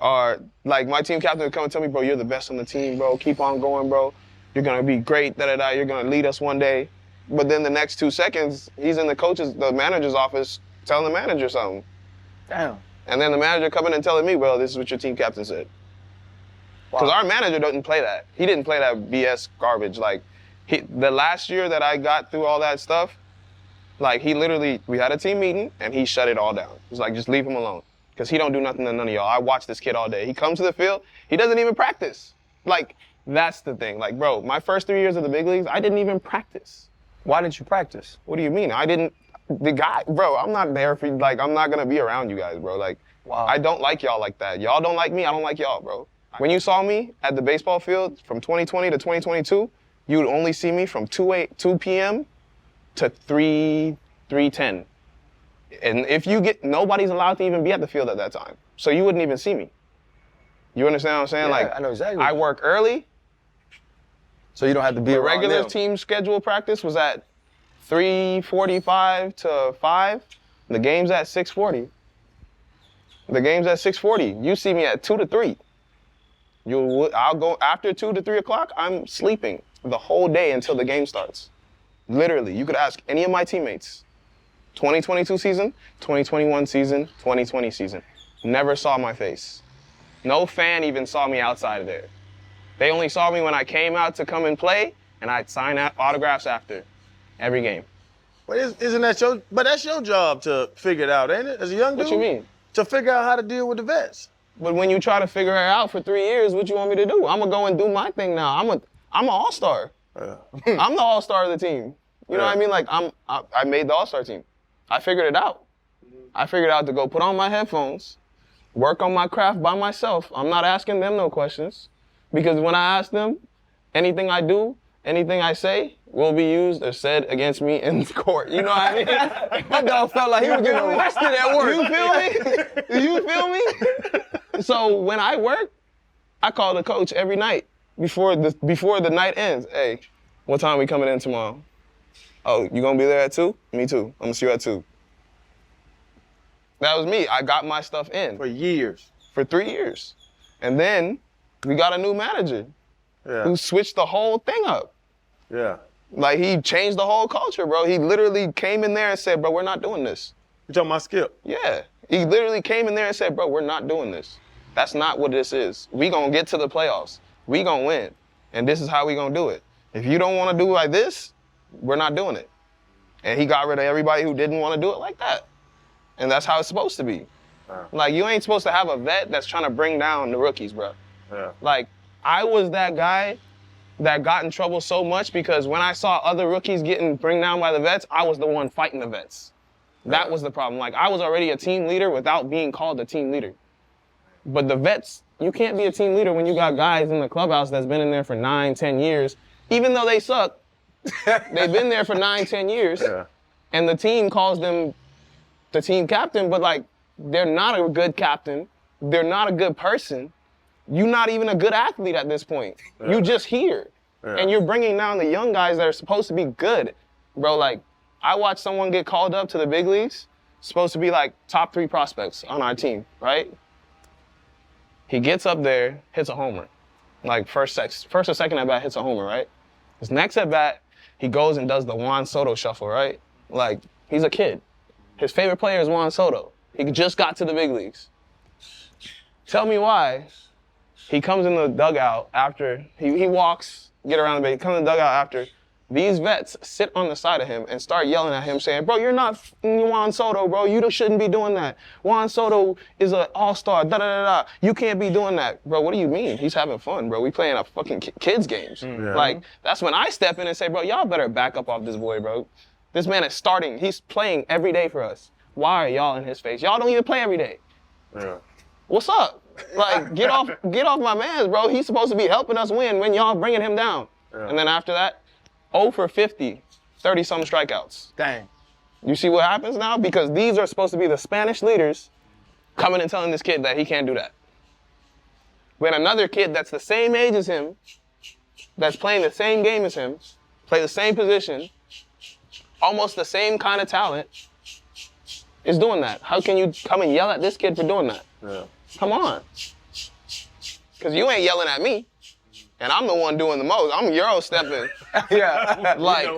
Or, like, my team captain would come and tell me, bro, you're the best on the team, bro. Keep on going, bro. You're going to be great, da-da-da. You're going to lead us one day. But then the next 2 seconds, he's in the manager's office telling the manager something.
Damn.
And then the manager coming and telling me, well, this is what your team captain said. Because our manager doesn't play that. He didn't play that BS garbage. Like, the last year that I got through all that stuff, like, he literally, we had a team meeting, and he shut it all down. He was like, just leave him alone. Because he don't do nothing to none of y'all. I watch this kid all day. He comes to the field, he doesn't even practice. Like, that's the thing. Like, bro, my first 3 years of the big leagues, I didn't even practice.
Why didn't you practice?
What do you mean? Bro, I'm not there for, like, I'm not going to be around you guys, bro. Like,
wow.
I don't like y'all like that. Y'all don't like me, I don't like y'all, bro. When you saw me at the baseball field from 2020 to 2022, you would only see me from 2 p.m. to 3:10. And nobody's allowed to even be at the field at that time. So you wouldn't even see me. You understand what I'm saying?
Yeah,
like,
I know exactly.
I work early.
So you don't have to be
The
around
regular
them.
team schedule practice was at 3:45 to 5. The game's at 6:40. The game's at 6:40. You see me at 2 to 3. I'll go after 2 to 3 o'clock. I'm sleeping the whole day until the game starts. Literally, you could ask any of my teammates. 2022 season, 2021 season, 2020 season. Never saw my face. No fan even saw me outside of there. They only saw me when I came out to come and play, and I'd sign autographs after every game.
But isn't that that's your job to figure it out, ain't it? As a young dude?
What you mean?
To figure out how to deal with the vets.
But when you try to figure it out for 3 years, what you want me to do? I'm gonna go and do my thing now. I'm an all-star. I'm the all-star of the team. You know what I mean? Like, I made the all-star team. I figured it out. I figured out to go put on my headphones, work on my craft by myself. I'm not asking them no questions, because when I ask them, anything I do, anything I say will be used or said against me in court. You know what I mean?
My dog felt like he was getting arrested at work.
You feel me? You feel me? So when I work, I call the coach every night before the night ends. Hey, what time we coming in tomorrow? Oh, you gonna be there at 2? Me too. I'm gonna see you at 2. That was me. I got my stuff in.
For years.
For 3 years. And then we got a new manager who switched the whole thing up.
Yeah.
Like, he changed the whole culture, bro. He literally came in there and said, bro, we're not doing this.
You talking about Skip?
Yeah. He literally came in there and said, bro, we're not doing this. That's not what this is. We gonna get to the playoffs. We gonna win. And this is how we gonna do it. If you don't wanna do it like this, we're not doing it. And he got rid of everybody who didn't wanna do it like that. And that's how it's supposed to be. Like, you ain't supposed to have a vet that's trying to bring down the rookies, bro.
Yeah.
Like, I was that guy that got in trouble so much because when I saw other rookies getting bring down by the vets, I was the one fighting the vets. That was the problem. Like, I was already a team leader without being called a team leader. But the vets, you can't be a team leader when you got guys in the clubhouse that's been in there for 9, 10 years. Even though they suck, they've been there for 9, 10 years.
Yeah.
And the team calls them the team captain, but like, they're not a good captain. They're not a good person. You're not even a good athlete at this point. Yeah. You're just here. Yeah. And you're bringing down the young guys that are supposed to be good. Bro, like, I watched someone get called up to the big leagues, supposed to be like top 3 prospects on our team, right? He gets up there, hits a homer. Like first or second at bat, hits a homer, right? His next at bat, he goes and does the Juan Soto shuffle, right? Like, he's a kid. His favorite player is Juan Soto. He just got to the big leagues. Tell me why he comes in the dugout after, he walks, get around the base, comes in the dugout after. These vets sit on the side of him and start yelling at him saying, bro, you're not Juan Soto, bro. You shouldn't be doing that. Juan Soto is an all-star, da-da-da-da. You can't be doing that. Bro, what do you mean? He's having fun, bro. We playing a fucking kids games. Yeah. Like, that's when I step in and say, bro, y'all better back up off this boy, bro. This man is starting. He's playing every day for us. Why are y'all in his face? Y'all don't even play every day. Yeah. What's up? Like, get off my man, bro. He's supposed to be helping us win when y'all bringing him down. Yeah. And then after that, 0 for 50, 30-some strikeouts.
Dang.
You see what happens now? Because these are supposed to be the Spanish leaders coming and telling this kid that he can't do that. When another kid that's the same age as him, that's playing the same game as him, play the same position, almost the same kind of talent, is doing that. How can you come and yell at this kid for doing that? Yeah. Come on. Because you ain't yelling at me. And I'm the one doing the most. I'm Euro stepping.
Yeah.
Like,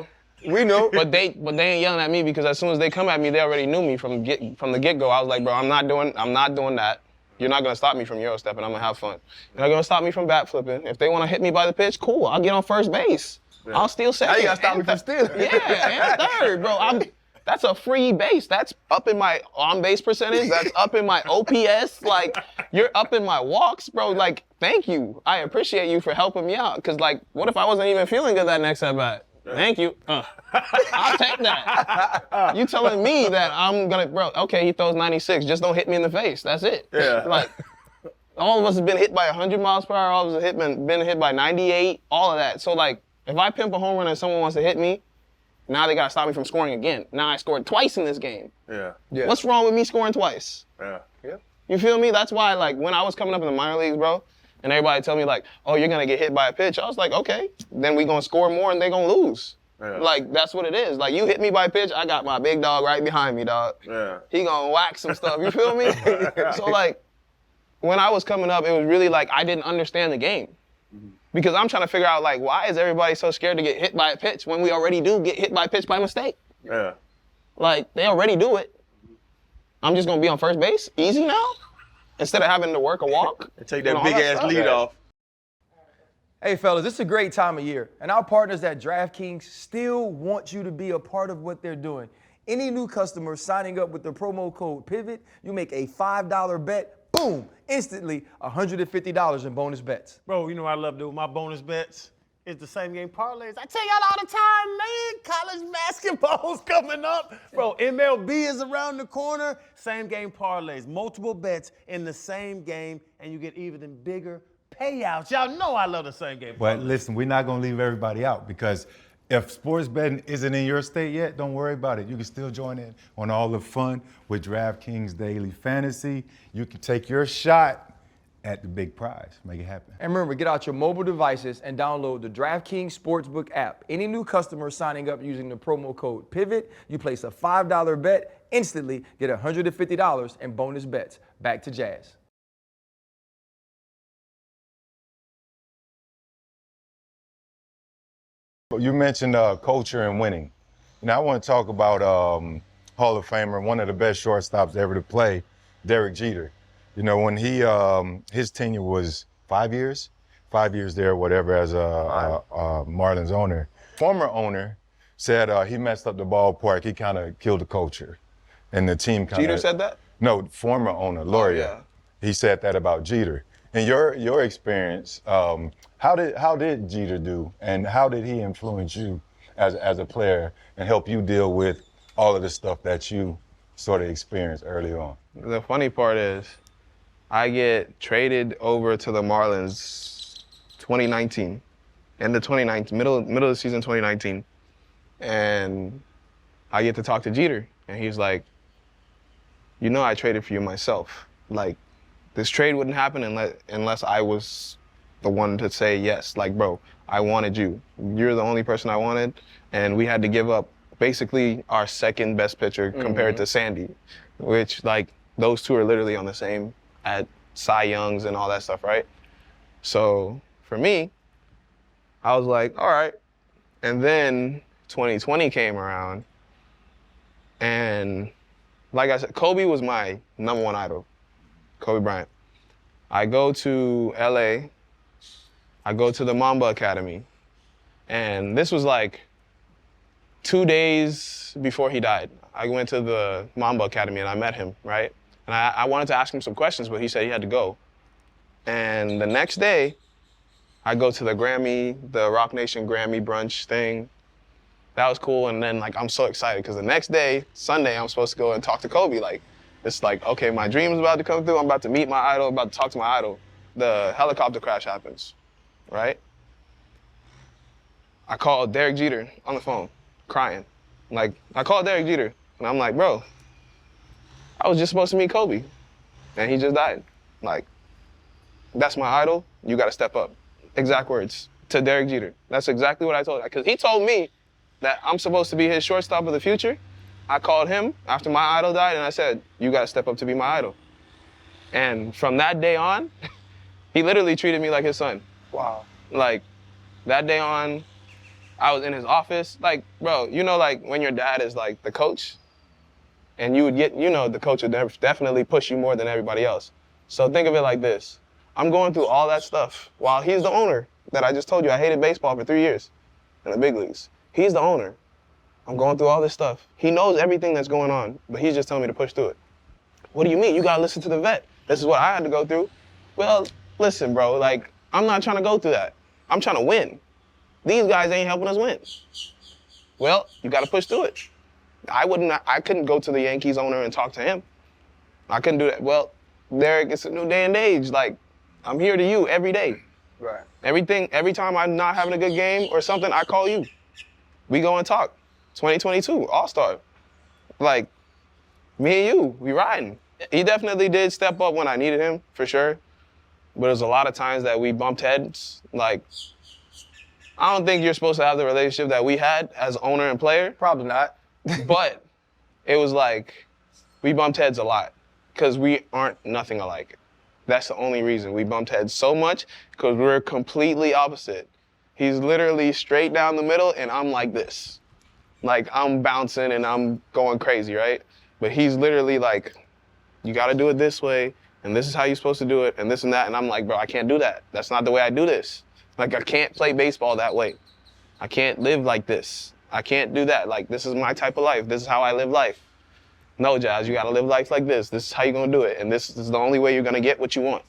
we know.
But they ain't yelling at me because as soon as they come at me, they already knew me from the get-go. I was like, bro, I'm not doing that. You're not gonna stop me from Euro stepping. I'm gonna have fun. You're not gonna stop me from bat flipping. If they wanna hit me by the pitch, cool. I'll get on first base. Yeah. I'll steal second.
Now you gotta stop me from stealing.
Yeah, and third, bro. That's a free base. That's up in my on-base percentage. That's up in my OPS. Like, you're up in my walks, bro. Like, thank you. I appreciate you for helping me out. Because, like, what if I wasn't even feeling good that next at-bat? Thank you. I'll take that. You telling me that I'm going to, bro, okay, he throws 96. Just don't hit me in the face. That's it.
Yeah.
Like, all of us have been hit by 100 miles per hour. All of us have been hit by 98. All of that. So, like, if I pimp a home run and someone wants to hit me, now they gotta stop me from scoring again. Now I scored twice in this game.
Yeah.
What's wrong with me scoring twice?
Yeah.
You feel me? That's why, like, when I was coming up in the minor leagues, bro, and everybody tell me, like, oh, you're gonna get hit by a pitch. I was like, okay, then we gonna score more and they gonna lose. Yeah. Like, that's what it is. Like, you hit me by a pitch, I got my big dog right behind me, dog. Yeah. He gonna whack some stuff, you feel me? So, like, when I was coming up, it was really like I didn't understand the game. Because I'm trying to figure out, like, why is everybody so scared to get hit by a pitch when we already do get hit by a pitch by mistake? Yeah. Like, they already do it. I'm just gonna be on first base, easy now? Instead of having to work a walk?
And take that big-ass lead off.
Hey, fellas, this is a great time of year. And our partners at DraftKings still want you to be a part of what they're doing. Any new customer signing up with the promo code PIVOT, you make a $5 bet, boom, instantly $150 in bonus bets.
Bro, you know what I love doing my bonus bets? It's the same game parlays. I tell y'all all the time, man, college basketball's coming up. Bro, MLB is around the corner. Same game parlays, multiple bets in the same game, and you get even bigger payouts. Y'all know I love the same game parlays.
But listen, we're not gonna leave everybody out because if sports betting isn't in your state yet, don't worry about it. You can still join in on all the fun with DraftKings Daily Fantasy. You can take your shot at the big prize. Make it happen.
And remember, get out your mobile devices and download the DraftKings Sportsbook app. Any new customer signing up using the promo code PIVOT, you place a $5 bet, instantly get $150 in bonus bets. Back to Jazz.
You mentioned culture and winning. You know, I want to talk about Hall of Famer, one of the best shortstops ever to play, Derek Jeter. You know, when he his tenure was 5 years there, whatever, as a Marlins owner. Former owner said he messed up the ballpark. He kind of killed the culture, and the team kind of.
Jeter said that?
No, former owner, Loria.
yeah.
He said that about Jeter. In your experience, how did Jeter do, and how did he influence you as a player and help you deal with all of the stuff that you sort of experienced early on?
The funny part is, I get traded over to the Marlins 2019, end of 2019, middle of the season 2019, and I get to talk to Jeter, and he's like, you know I traded for you myself. Like, this trade wouldn't happen unless I was the one to say yes. Like, bro, I wanted you. You're the only person I wanted, and we had to give up basically our second best pitcher compared to Sandy, which, like, those two are literally on the same at Cy Youngs and all that stuff, right? So for me, I was like, all right. And then 2020 came around, and like I said, Kobe was my number one idol, Kobe Bryant. I go to LA, I go to the Mamba Academy, and this was like 2 days before he died. I went to the Mamba Academy and I met him, right? And I wanted to ask him some questions, but he said he had to go. And the next day, I go to the Rock Nation Grammy brunch thing. That was cool, and then like I'm so excited because the next day, Sunday, I'm supposed to go and talk to Kobe. Like, it's like, okay, my dream is about to come through. I'm about to meet my idol, about to talk to my idol. The helicopter crash happens, right? I called Derek Jeter on the phone, crying. Like, I called Derek Jeter, and I'm like, bro, I was just supposed to meet Kobe, and he just died. Like, that's my idol. You got to step up. Exact words to Derek Jeter. That's exactly what I told him, because he told me that I'm supposed to be his shortstop of the future. I called him after my idol died, and I said, you got to step up to be my idol. And from that day on, he literally treated me like his son.
Wow.
Like, that day on, I was in his office. Like, bro, you know, like when your dad is like the coach, and you would get, you know, the coach would definitely push you more than everybody else. So think of it like this. I'm going through all that stuff while he's the owner that I just told you I hated baseball for 3 years in the big leagues. He's the owner. I'm going through all this stuff. He knows everything that's going on, but he's just telling me to push through it. What do you mean? You gotta listen to the vet. This is what I had to go through. Well, listen, bro, like, I'm not trying to go through that. I'm trying to win. These guys ain't helping us win. Well, you gotta push through it. I couldn't go to the Yankees owner and talk to him. I couldn't do that. Well, Derek, it's a new day and age. Like, I'm here to you every day.
Right.
Every time I'm not having a good game or something, I call you. We go and talk. 2022, All-Star. Like, me and you, we riding. He definitely did step up when I needed him, for sure. But there's a lot of times that we bumped heads. Like, I don't think you're supposed to have the relationship that we had as owner and player.
Probably not.
But it was like, we bumped heads a lot because we aren't nothing alike. That's the only reason we bumped heads so much, because we're completely opposite. He's literally straight down the middle and I'm like this. Like, I'm bouncing and I'm going crazy, right? But he's literally like, you gotta do it this way, and this is how you're supposed to do it, and this and that. And I'm like, bro, I can't do that. That's not the way I do this. Like, I can't play baseball that way. I can't live like this. I can't do that. Like, this is my type of life. This is how I live life. No, Jazz, you gotta live life like this. This is how you're gonna do it. And this is the only way you're gonna get what you want.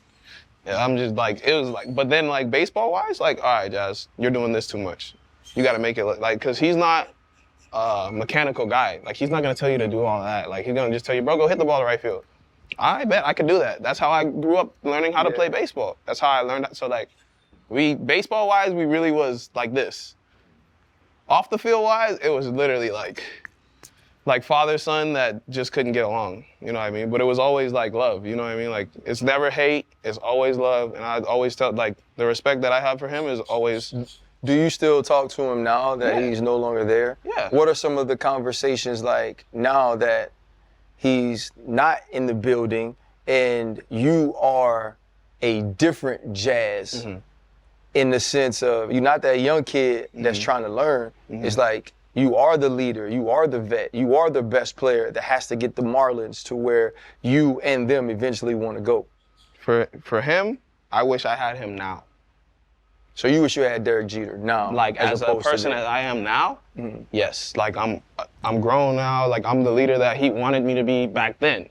And I'm just like, it was like, but then like baseball-wise, like, all right, Jazz, you're doing this too much. You gotta make it look like, cause he's not a mechanical guy. Like, he's not gonna tell you to do all that. Like, he's gonna just tell you, bro, go hit the ball to right field. I bet I could do that. That's how I grew up learning how to play baseball. That's how I learned that. So like, baseball-wise, we really was like this. Off the field-wise, it was literally like father-son that just couldn't get along, you know what I mean? But it was always like love, you know what I mean? Like, it's never hate, it's always love. And I always tell, like, the respect that I have for him is always.
Do you still talk to him now that he's no longer there?
Yeah.
What are some of the conversations like now that he's not in the building and you are a different Jazz in the sense of you're not that young kid that's trying to learn. It's like, you are the leader, you are the vet, you are the best player that has to get the Marlins to where you and them eventually want to go.
For him, I wish I had him now.
So you wish you had Derek Jeter now?
Like, as a person as I am now, yes. Like, I'm grown now. Like, I'm the leader that he wanted me to be back then.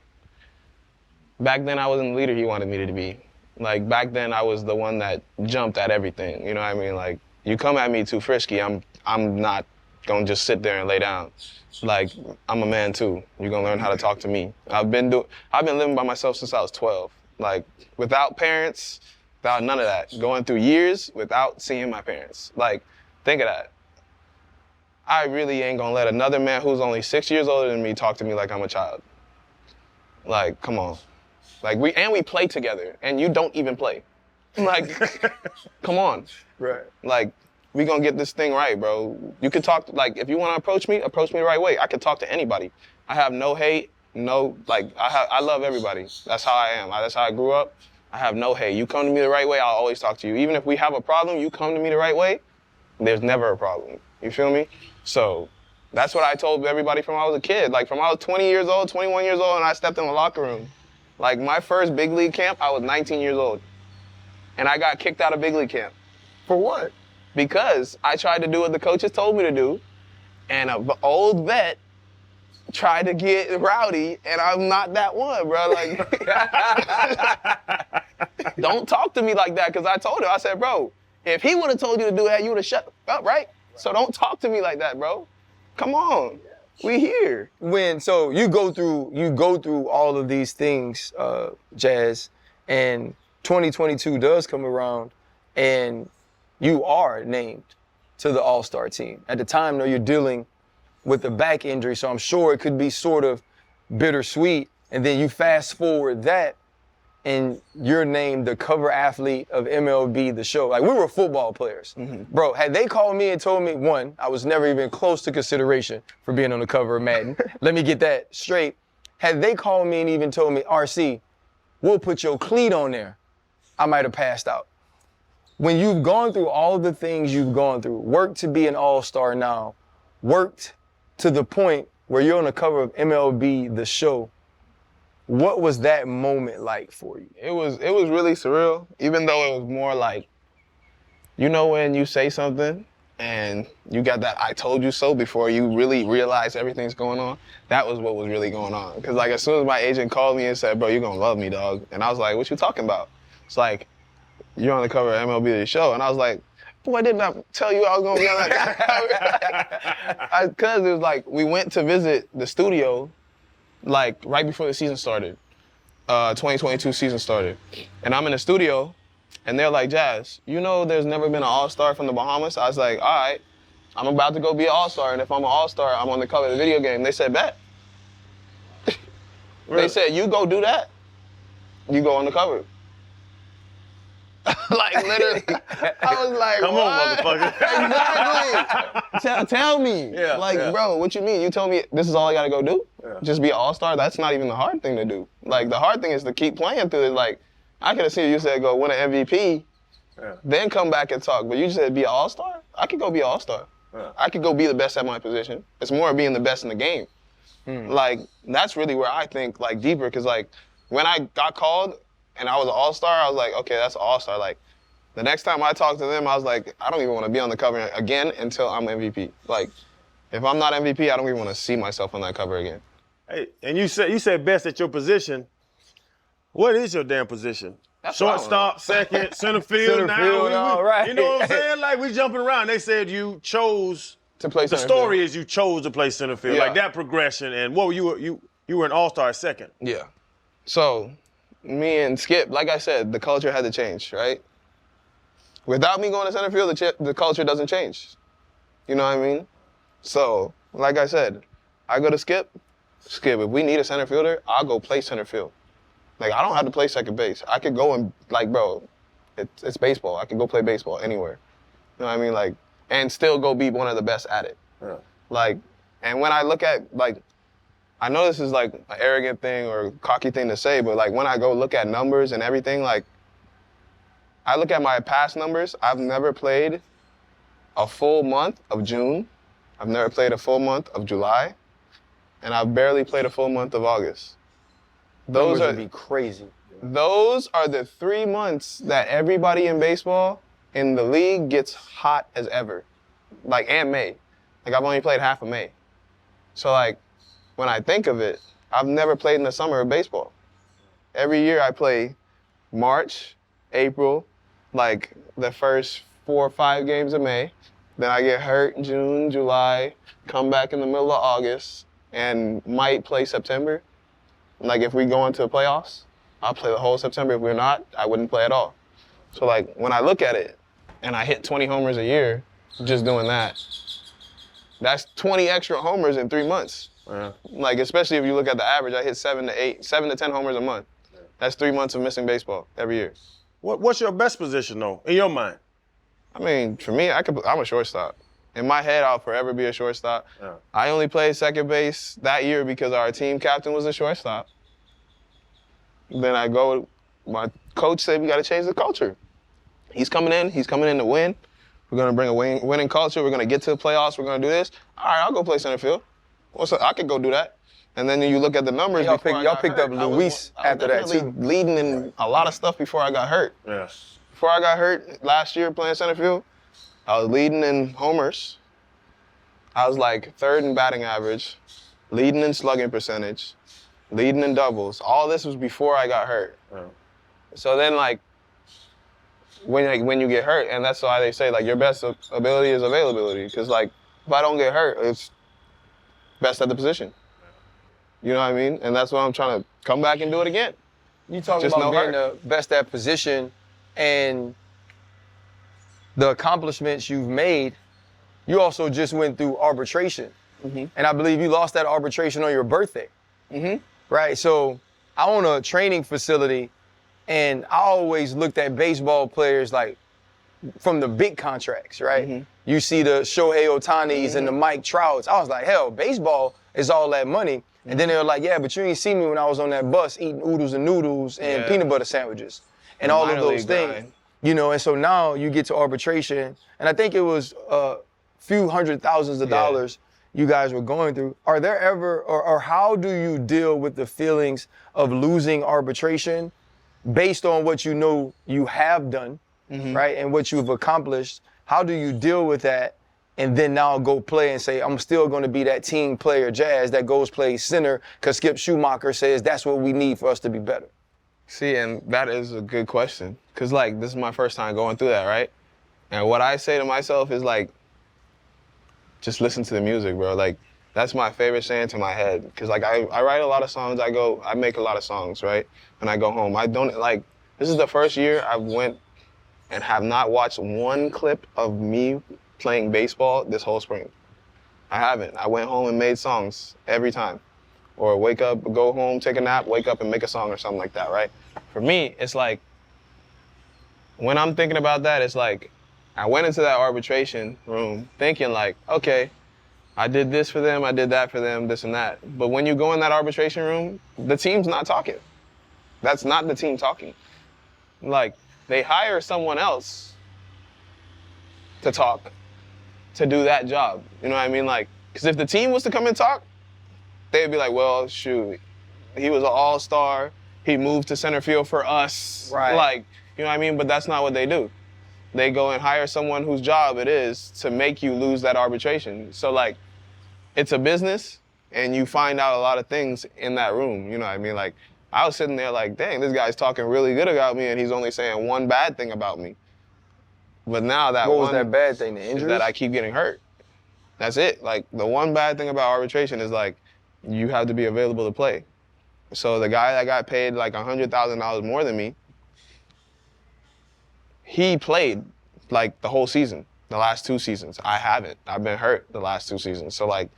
back then I wasn't the leader he wanted me to be. Like, back then I was the one that jumped at everything, you know what I mean? Like, you come at me too frisky, I'm not gonna just sit there and lay down. Like, I'm a man too. You're gonna learn how to talk to me. I've been living by myself since I was 12. Like, without parents, without none of that. Going through years without seeing my parents. Like, think of that. I really ain't gonna let another man who's only 6 years older than me talk to me like I'm a child. Like, come on. Like, we play together, and you don't even play. Like, come on.
Right.
Like, we gonna get this thing right, bro. You could talk, like, if you wanna approach me the right way. I could talk to anybody. I have no hate, I love everybody. That's how I am. That's how I grew up. I have no hate. You come to me the right way, I'll always talk to you. Even if we have a problem, you come to me the right way, there's never a problem. You feel me? So that's what I told everybody from when I was a kid. Like, from when I was 20 years old, 21 years old, and I stepped in the locker room. Like, my first big league camp, I was 19 years old. And I got kicked out of big league camp.
For what?
Because I tried to do what the coaches told me to do, and an old vet tried to get rowdy, and I'm not that one, bro. Like, don't talk to me like that, because I told him, I said, bro, if he would have told you to do that, you would have shut up, right? So don't talk to me like that, bro. Come on, we here.
So you go through all of these things, Jazz, and 2022 does come around, and you are named to the All-Star team. At the time, though, you're dealing with a back injury, so I'm sure it could be sort of bittersweet. And then you fast forward that, and you're named the cover athlete of MLB The Show. Like, we were football players. Mm-hmm. Bro, had they called me and told me, one, I was never even close to consideration for being on the cover of Madden. Let me get that straight. Had they called me and even told me, RC, we'll put your cleat on there, I might have passed out. When you've gone through all the things you've gone through, worked to be an all-star now, worked to the point where you're on the cover of MLB The Show, what was that moment like for you?
It was really surreal, even though it was more like, you know, when you say something and you got that I told you so before you really realize everything's going on. That was what was really going on. Because, like, as soon as my agent called me and said, bro, you're going to love me, dog. And I was like, what you talking about? It's like, you're on the cover of MLB The Show. And I was like, boy, didn't I tell you I was going to be on that cover? Because it was like, we went to visit the studio, like, right before the season started. 2022 season started. And I'm in the studio, and they're like, Jazz, you know there's never been an all-star from the Bahamas? I was like, all right, I'm about to go be an all-star, and if I'm an all-star, I'm on the cover of the video game. They said, bet. Really? They said, you go do that, you go on the cover. Like, literally, I was like,
come
what?
on, motherfucker.
Exactly. Tell me.
Yeah,
like,
yeah.
Bro, what you mean? You told me this is all I gotta go do? Yeah. Just be an all-star? That's not even the hard thing to do. Like, the hard thing is to keep playing through it. Like, I could have seen you said go win an MVP, then come back and talk. But you just said be an all-star? I could go be an all-star. Yeah. I could go be the best at my position. It's more being the best in the game. Like, that's really where I think, like, deeper. Because, like, when I got called, and I was an all-star, I was like, okay, that's an all-star. Like, the next time I talked to them, I was like, I don't even want to be on the cover again until I'm MVP. Like, if I'm not MVP, I don't even want to see myself on that cover again.
Hey, and you said best at your position. What is your damn position?
That's
shortstop, second, center field.
Center field, all right.
You know what I'm saying? Like, we jumping around. They said you chose
to play center
field. The story
field.
is you chose to play center field.
Yeah.
Like, that progression. And what were you were an all-star at second.
Yeah. So, me and Skip, like I said, the culture had to change, right? Without me going to center field, the culture doesn't change. You know what I mean? So, like I said, I go to Skip, if we need a center fielder, I'll go play center field. Like, I don't have to play second base. I could go and, like, bro, it's baseball. I could go play baseball anywhere. You know what I mean? Like, and still go be one of the best at it. Yeah. Like, and when I look at, like, I know this is like an arrogant thing or a cocky thing to say, but like when I go look at numbers and everything, like I look at my past numbers. I've never played a full month of June. I've never played a full month of July. And I've barely played a full month of August.
Those would be crazy.
Those are the 3 months that everybody in baseball in the league gets hot as ever. Like, and May. Like, I've only played half of May. So, like, when I think of it, I've never played in the summer of baseball. every year I play March, April, like the first 4 or 5 games of May. Then I get hurt June, July, come back in the middle of August, and might play September. Like if we go into the playoffs, I'll play the whole September. If we're not, I wouldn't play at all. So like when I look at it and I hit 20 homers a year, just doing that, that's 20 extra homers in 3 months.
Yeah.
Like especially if you look at the average, I hit 7 to 10 homers a month. That's 3 months of missing baseball every year.
What's your best position though, in your mind?
I mean, for me, I'm a shortstop. In my head, I'll forever be a shortstop.
Yeah.
I only played second base that year because our team captain was a shortstop. Then my coach said we got to change the culture. He's coming in to win. We're going to bring a winning culture. We're going to get to the playoffs. We're going to do this. All right, I'll go play center field. I could go do that. And then you look at the numbers.
Y'all picked up Luis after that too.
I was leading in a lot of stuff before I got hurt.
Yeah.
Before I got hurt last year playing center field, I was leading in homers. I was like 3rd in batting average, leading in slugging percentage, leading in doubles. All this was before I got hurt.
Yeah.
So then like when you get hurt, and that's why they say like your best ability is availability. Because like if I don't get hurt, it's best at the position. You know what I mean? And that's why I'm trying to come back and do it again.
You talking
Just
about
no
being the best at position and the accomplishments you've made. You also just went through arbitration.
Mm-hmm.
And I believe you lost that arbitration on your birthday.
Mm-hmm.
Right? So I own a training facility, and I always looked at baseball players like from the big contracts, right?
Mm-hmm.
You see the Shohei Ohtanis and the Mike Trouts. I was like, hell, baseball is all that money. And then they were like, yeah, but you ain't see me when I was on that bus eating oodles and noodles and peanut butter sandwiches and all of those things.
Grind.
You know, and so now you get to arbitration, and I think it was a few hundred thousands of dollars you guys were going through. Are there ever, or how do you deal with the feelings of losing arbitration based on what you know you have done, right, and what you've accomplished? How do you deal with that and then now go play and say, I'm still going to be that team player, Jazz, that goes play center because Skip Schumacher says that's what we need for us to be better?
See, and that is a good question. Because, like, this is my first time going through that, right? And what I say to myself is, like, just listen to the music, bro. Like, that's my favorite saying to my head. Because, like, I write a lot of songs. I make a lot of songs, right? When I go home. I don't, like, this is the first year I went and have not watched one clip of me playing baseball this whole spring. I haven't. I went home and made songs every time. Or wake up, go home, take a nap, wake up and make a song or something like that, right? For me, it's like, when I'm thinking about that, it's like, I went into that arbitration room thinking like, okay, I did this for them, I did that for them, this and that. But when you go in that arbitration room, the team's not talking. That's not the team talking. Like, they hire someone else to talk, to do that job. You know what I mean? Like, because if the team was to come and talk, they'd be like, well, shoot, he was an all-star. He moved to center field for us.
Right.
Like, you know what I mean? But that's not what they do. They go and hire someone whose job it is to make you lose that arbitration. So, like, it's a business, and you find out a lot of things in that room. You know what I mean? Like, I was sitting there like, dang, this guy's talking really good about me, and he's only saying one bad thing about me. But now that
What was that bad thing, the
is
injuries?
that I keep getting hurt. That's it. Like, the one bad thing about arbitration is, like, you have to be available to play. So the guy that got paid like $100,000 more than me, he played like the whole season, the last 2 seasons. I haven't. I've been hurt the last 2 seasons. So like,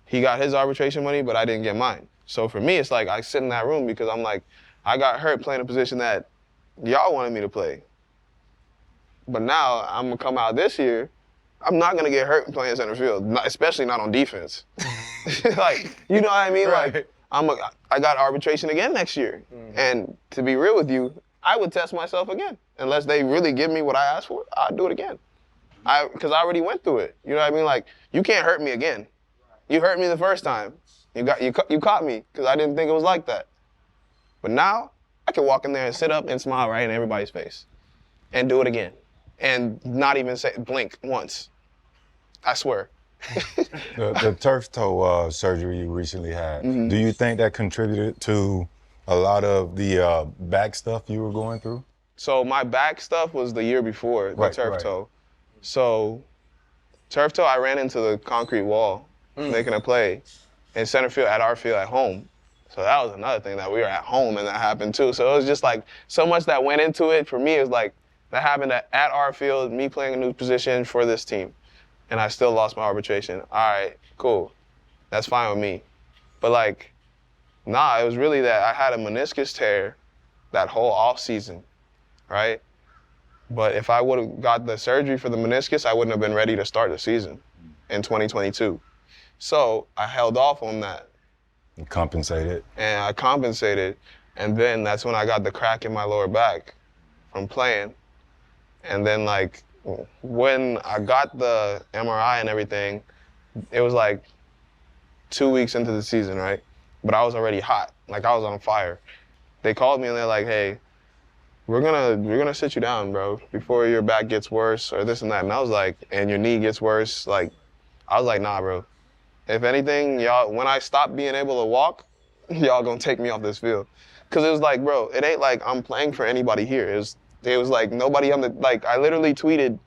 he got his arbitration money, but I didn't get mine. So for me, it's like I sit in that room because I'm like, I got hurt playing a position that y'all wanted me to play. But now I'm gonna come out this year, I'm not gonna get hurt playing center field, especially not on defense. Like, you know what I mean?
Right.
Like, I got arbitration again next year. And to be real with you, I would test myself again. Unless they really give me what I asked for, I'd do it again. Because I already went through it. You know what I mean? Like, you can't hurt me again. You hurt me the first time. You caught me because I didn't think it was like that. But now, I can walk in there and sit up and smile right in everybody's face and do it again. And not even blink once. I swear.
The turf toe surgery you recently had, do you think that contributed to a lot of the back stuff you were going through?
So my back stuff was the year before, the turf toe. So turf toe, I ran into the concrete wall making a play in center field at our field at home. So that was another thing that we were at home and that happened too. So it was just like so much that went into it. For me, it was like that happened at our field, me playing a new position for this team. And I still lost my arbitration. All right, cool. That's fine with me. But like, nah, it was really that I had a meniscus tear that whole off season, right? But if I would have got the surgery for the meniscus, I wouldn't have been ready to start the season in 2022. So I held off on that.
You compensated.
And I compensated. And then that's when I got the crack in my lower back from playing. And then like, when I got the MRI and everything, it was like 2 weeks into the season, right? But I was already hot, like I was on fire. They called me and they're like, hey, we're gonna sit you down, bro, before your back gets worse or this and that. And I was like, and your knee gets worse. Like, I was like, nah, bro. If anything, y'all, when I stop being able to walk, y'all gonna take me off this field. Cause it was like, bro, it ain't like I'm playing for anybody here. It was like nobody on the, like I literally tweeted,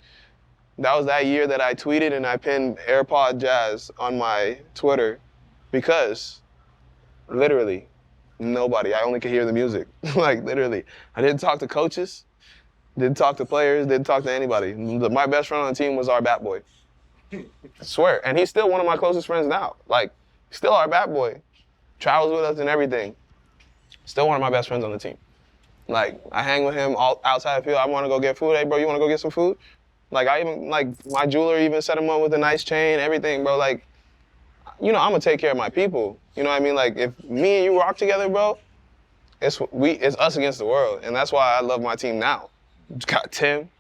that was that year that I tweeted and I pinned AirPod Jazz on my Twitter because literally nobody, I only could hear the music. Like literally, I didn't talk to coaches, didn't talk to players, didn't talk to anybody. My best friend on the team was our bat boy. I swear, and he's still one of my closest friends now. Like, still our bat boy, travels with us and everything. Still one of my best friends on the team. Like, I hang with him all outside the field. I want to go get food. Hey, bro, you want to go get some food? Like, I even, like, my jeweler even set him up with a nice chain, everything, bro. Like, you know, I'm going to take care of my people. You know what I mean? Like, if me and you rock together, bro, it's us against the world. And that's why I love my team now. Got Tim,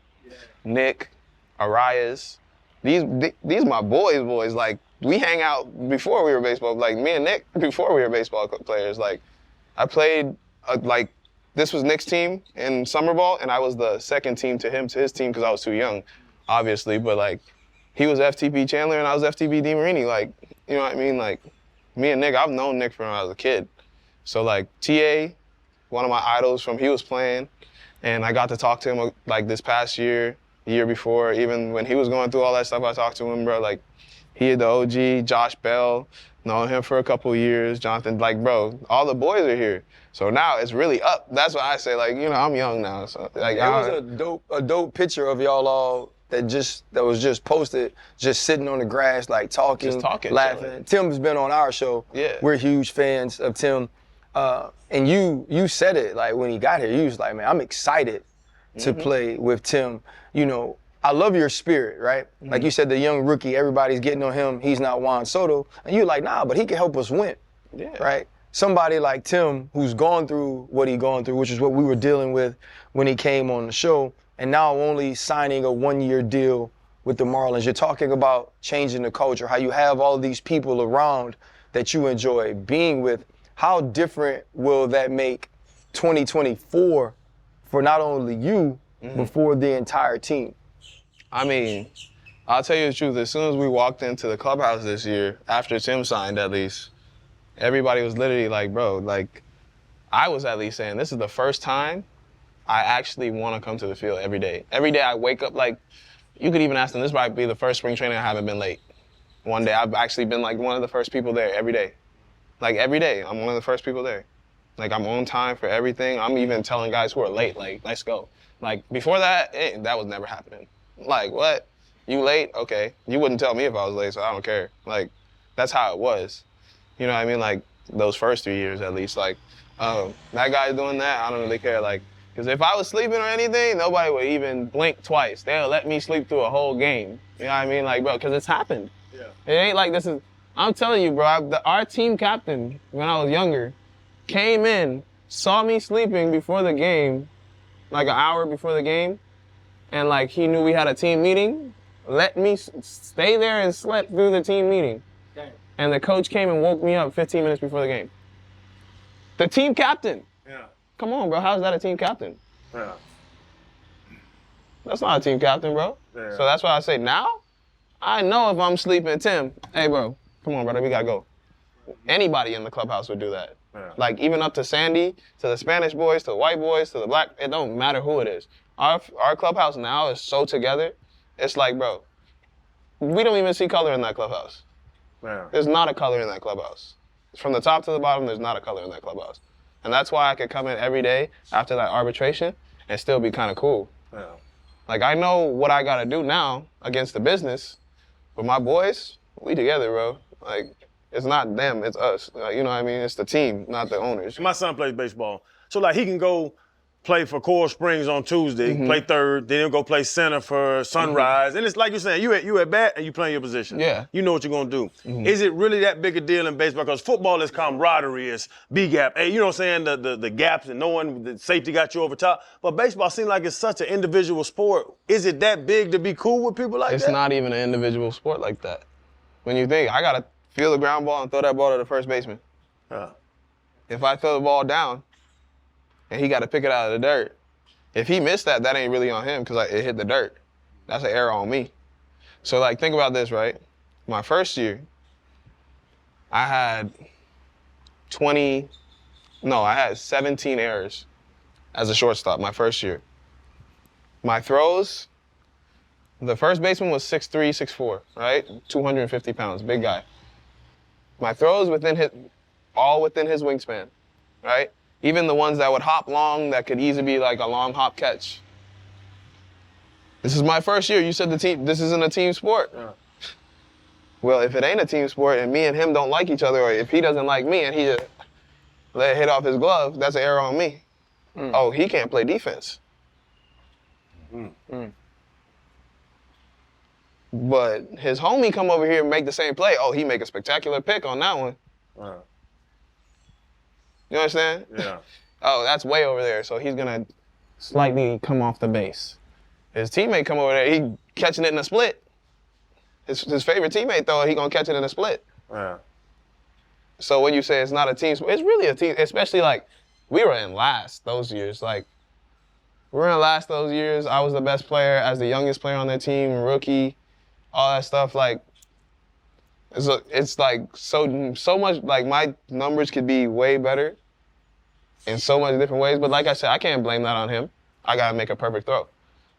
Nick, Arias. These my boys. Like, we hang out before we were baseball. Like, me and Nick, before we were baseball players. Like, I played, like, this was Nick's team in summer ball, and I was the second team to his team because I was too young, obviously. But, like, he was FTP Chandler, and I was FTP DeMarini. Like, you know what I mean? Like, me and Nick, I've known Nick from when I was a kid. So, like, TA, one of my idols from he was playing, and I got to talk to him, like, this past year, the year before, even when he was going through all that stuff, I talked to him, bro. Like, he had the OG, Josh Bell, known him for a couple of years, Jonathan, like, bro, all the boys are here. So now it's really up. That's why I say, like, you know, I'm young now. So, like,
it was a dope picture of y'all all that was just posted, just sitting on the grass, like talking, laughing. Chilling. Tim's been on our show.
Yeah.
We're huge fans of Tim. And you said it, like, when he got here, you was like, man, I'm excited to play with Tim. You know, I love your spirit, right? Like you said, the young rookie, everybody's getting on him. He's not Juan Soto. And you're like, nah, but he can help us win, right? Somebody like Tim, who's gone through what he gone through, which is what we were dealing with when he came on the show, and now only signing a 1-year deal with the Marlins. You're talking about changing the culture, how you have all these people around that you enjoy being with. How different will that make 2024 for not only you, but for the entire team?
I mean, I'll tell you the truth. As soon as we walked into the clubhouse this year, after Tim signed at least, everybody was literally like, bro, like, I was at least saying, this is the first time I actually want to come to the field every day. Every day I wake up, like, you could even ask them, this might be the first spring training I haven't been late. One day I've actually been like one of the first people there every day. Like, every day I'm one of the first people there. Like, I'm on time for everything. I'm even telling guys who are late, like, let's go. Like, before that, that was never happening. Like, what? You late? Okay. You wouldn't tell me if I was late, so I don't care. Like, that's how it was. You know what I mean? Like, those first 3 years at least. Like, that guy doing that, I don't really care. Like, because if I was sleeping or anything, nobody would even blink twice. They'll let me sleep through a whole game. You know what I mean? Like, bro, because it's happened. Yeah. It ain't like this is, I'm telling you, bro, our team captain, when I was younger, came in, saw me sleeping before the game, like an hour before the game, and like he knew we had a team meeting, let me stay there and slept through the team meeting. Okay. And the coach came and woke me up 15 minutes before the game. The team captain. Yeah. Come on, bro, how's that a team captain? Yeah. That's not a team captain, bro. Yeah. So that's why I say now, I know if I'm sleeping, Tim, hey, bro, come on, brother, we gotta go. Anybody in the clubhouse would do that.
Yeah.
Like, even up to Sandy, to the Spanish boys, to the white boys, to the black, it don't matter who it is. Our clubhouse now is so together, it's like, bro, we don't even see color in that clubhouse.
Yeah.
There's not a color in that clubhouse. From the top to the bottom, there's not a color in that clubhouse. And that's why I could come in every day after that arbitration and still be kind of cool.
Yeah.
Like, I know what I got to do now against the business, but my boys, we together, bro. Like, it's not them, it's us. Like, you know what I mean? It's the team, not the owners.
My son plays baseball. So, like, he can go play for Coral Springs on Tuesday, play third, then he'll go play center for Sunrise. And it's like you're saying, you at bat and you playing your position.
Yeah.
You know what you're going to do. Is it really that big a deal in baseball? Because football is camaraderie, it's B-gap. Hey, you know what I'm saying? The gaps and knowing the safety got you over top. But baseball seems like it's such an individual sport. Is it that big to be cool with people like that?
It's not even an individual sport like that. When you think, I got to feel the ground ball and throw that ball to the first baseman. If I throw the ball down, and he got to pick it out of the dirt. If he missed that, that ain't really on him because it hit the dirt. That's an error on me. So, like, think about this, right? My first year, I had 17 errors as a shortstop my first year. My throws, the first baseman was 6'3", 6'4", right? 250 pounds, big guy. My throws all within his wingspan, right? Even the ones that would hop long, that could easily be like a long hop catch. This is my first year. You said this isn't a team sport.
Yeah.
Well, if it ain't a team sport and me and him don't like each other, or if he doesn't like me and he just let it hit off his glove, that's an error on me. Oh, he can't play defense. But his homie come over here and make the same play. Oh, he make a spectacular pick on that one. You understand?
Yeah.
Oh, that's way over there, so he's gonna slightly come off the base. His teammate come over there, he catching it in a split. His favorite teammate, though, he gonna catch it in a split.
Yeah.
So when you say it's not a team sport, it's really a team, especially like, we were in last those years. Like, we were in last those years. I was the best player as the youngest player on their team, rookie, all that stuff. Like, it's like so much, like, my numbers could be way better in so much different ways. But like I said, I can't blame that on him. I gotta make a perfect throw.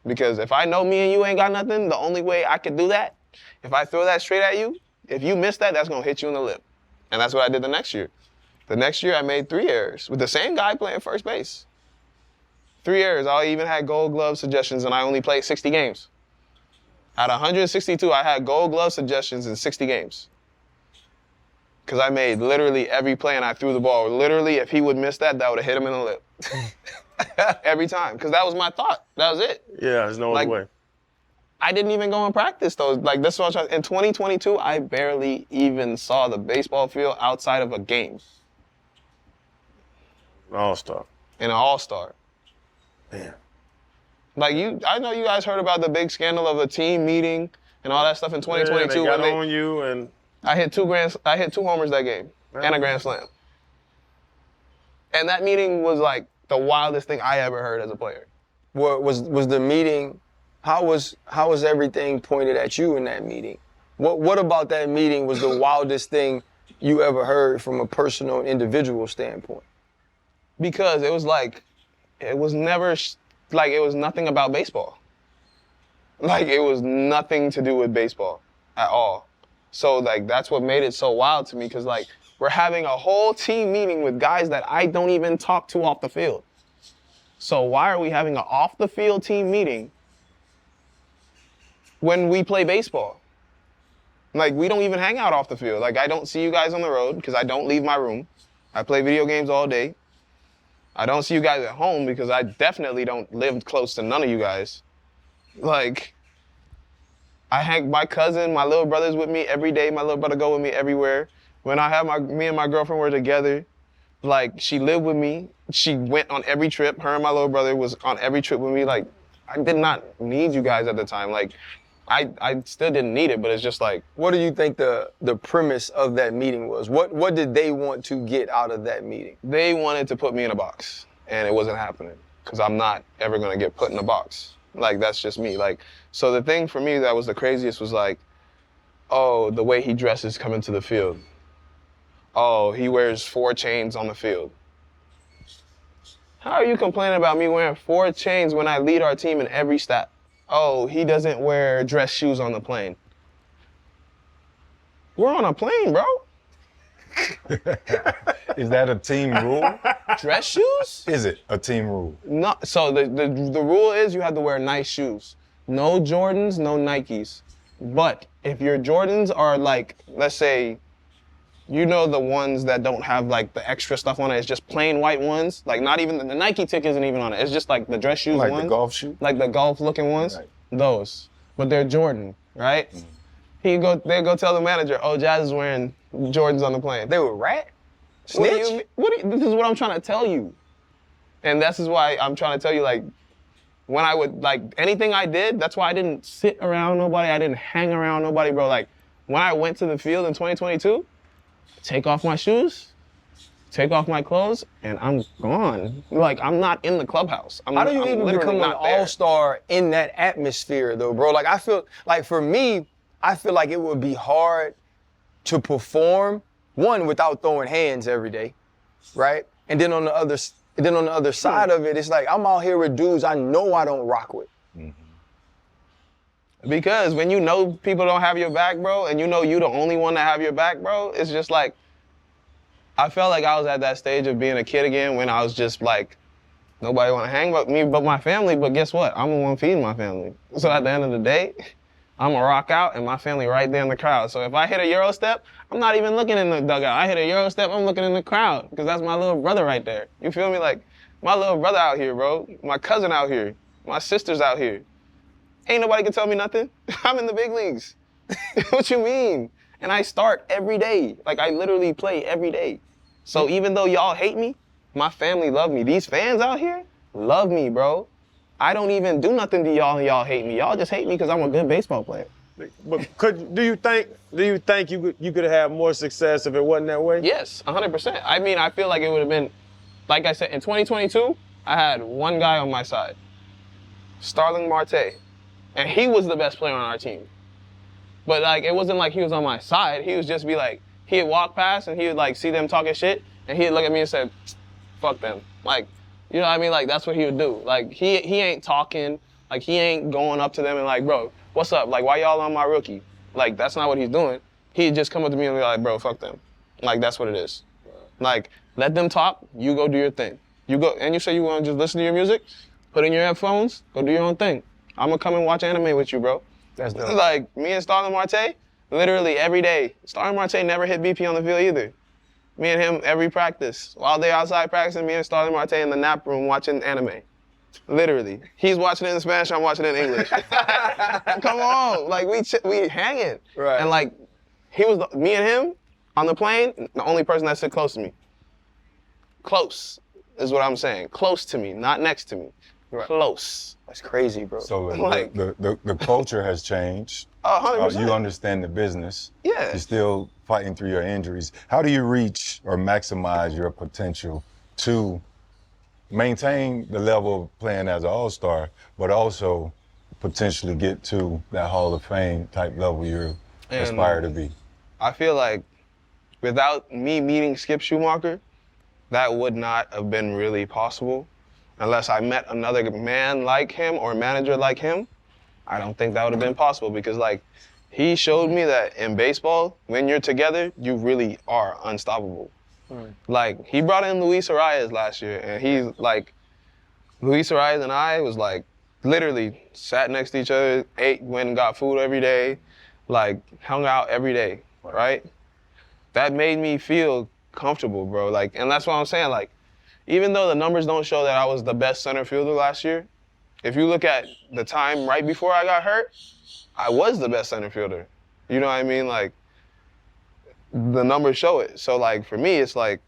Because if I know me and you ain't got nothing, the only way I could do that, if I throw that straight at you, if you miss that, that's gonna hit you in the lip. And that's what I did the next year. The next year I made 3 errors with the same guy playing first base. 3 errors. I even had gold glove suggestions and I only played 60 games. Out of 162, I had gold glove suggestions in 60 games. Because I made literally every play and I threw the ball. Literally, if he would miss that, that would have hit him in the lip. Every time. Because that was my thought. That was it.
Yeah, there's no other way.
I didn't even go and practice those. Like, this was in 2022, I barely even saw the baseball field outside of a game.
All-Star.
In an All-Star.
Man.
Like, I know you guys heard about the big scandal of a team meeting and all that stuff in 2022.
Yeah, they got on you and...
I hit 2 homers that game and a grand slam. And that meeting was like the wildest thing I ever heard as a player.
Was the meeting, how was everything pointed at you in that meeting? What about that meeting was the wildest thing you ever heard from a personal and individual standpoint?
Because it was like, it was never, like, it was nothing about baseball. Like, it was nothing to do with baseball at all. So, like, that's what made it so wild to me, because, like, we're having a whole team meeting with guys that I don't even talk to off the field. So why are we having an off-the-field team meeting when we play baseball? Like, we don't even hang out off the field. Like, I don't see you guys on the road because I don't leave my room. I play video games all day. I don't see you guys at home because I definitely don't live close to none of you guys. Like, my cousin, my little brother's with me every day. My little brother go with me everywhere. When I have me and my girlfriend were together, like, she lived with me. She went on every trip. Her and my little brother was on every trip with me. Like, I did not need you guys at the time. Like, I still didn't need it, but it's just like.
What do you think the premise of that meeting was? What did they want to get out of that meeting?
They wanted to put me in a box, and it wasn't happening because I'm not ever going to get put in a box. Like, that's just me. Like, so the thing for me that was the craziest was like, oh, the way he dresses coming to the field. Oh, he wears 4 chains on the field. How are you complaining about me wearing 4 chains when I lead our team in every stat? Oh, he doesn't wear dress shoes on the plane. We're on a plane, bro.
Is that a team rule?
Dress shoes?
Is it a team rule?
No. So the rule is you have to wear nice shoes. No Jordans, no Nikes. But if your Jordans are like, let's say, you know the ones that don't have like the extra stuff on it, it's just plain white ones, like not even, the Nike tick isn't even on it, it's just like the dress shoes
Like
ones.
the golf shoe?
Like the golf looking ones,
Right.
those. But they're Jordan, right? They go tell the manager, oh, Jazz is wearing Jordans on the plane.
They were rat?
What do
Snitch?
this is what I'm trying to tell you. And this is why I'm trying to tell you, like, when I would, like, anything I did, that's why I didn't sit around nobody, I didn't hang around nobody, bro. Like, when I went to the field in 2022, take off my shoes, take off my clothes, and I'm gone. Like, I'm not in the clubhouse.
How do you even become an all-star in that atmosphere, though, bro? Like, I feel, like, for me, I feel like it would be hard to perform, one, without throwing hands every day, right? And then on the other side of it, it's like, I'm out here with dudes I know I don't rock with.
Because when you know people don't have your back, bro, and you know you the only one to have your back, bro, it's just like, I felt like I was at that stage of being a kid again when I was just like, nobody want to hang with me but my family, but guess what? I'm the one feeding my family. So at the end of the day, I'm gonna rock out and my family right there in the crowd. So if I hit a Euro step, I'm not even looking in the dugout. I hit a Euro step, I'm looking in the crowd because that's my little brother right there. You feel me? Like, my little brother out here, bro. My cousin out here. My sister's out here. Ain't nobody can tell me nothing. I'm in the big leagues. What you mean? And I start every day. Like, I literally play every day. So even though y'all hate me, my family love me. These fans out here love me, bro. I don't even do nothing to y'all and y'all hate me. Y'all just hate me because I'm a good baseball player.
But do you think you could have more success if it wasn't that way?
Yes, 100%. I mean, I feel like it would have been, like I said, in 2022, I had one guy on my side, Starling Marte. And he was the best player on our team. But like, it wasn't like he was on my side. He would just be like, he'd walk past and he would like see them talking shit and he'd look at me and say, fuck them. Like, you know what I mean? Like, that's what he would do. Like, he ain't talking. Like, he ain't going up to them and like, bro, what's up? Like, why y'all on my rookie? Like, that's not what he's doing. He'd just come up to me and be like, bro, fuck them. Like, that's what it is. Like, let them talk, you go do your thing. You go, and you say you want to just listen to your music, put in your headphones, go do your own thing. I'm gonna come and watch anime with you, bro.
That's dope.
Like, me and Starling Marte, literally every day. Starling Marte never hit BP on the field either. Me and him every practice. While they're outside practicing, me and Starling Marte in the nap room watching anime. Literally. He's watching it in Spanish, I'm watching it in English. Come on, like we hanging.
Right.
And like, me and him on the plane, the only person that sit close to me. Close is what I'm saying. Close to me, not next to me.
Right.
Close.
That's crazy, bro.
So
Like-
the culture has changed.
100%.
You understand the business.
Yeah.
You're still fighting through your injuries. How do you reach or maximize your potential to maintain the level of playing as an all-star, but also potentially get to that Hall of Fame type level you aspire to be?
I feel like without me meeting Skip Schumacher, that would not have been really possible. Unless I met another man like him or manager like him, I don't think that would have been possible because like, he showed me that in baseball, when you're together, you really are unstoppable. Like, he brought in Luis Arias last year and he's like, Luis Arias and I was like, literally sat next to each other, ate, went and got food every day, like hung out every day, right? That made me feel comfortable, bro. Like, and that's what I'm saying, like, even though the numbers don't show that I was the best center fielder last year, if you look at the time right before I got hurt, I was the best center fielder. You know what I mean? Like, the numbers show it. So like, for me, it's like,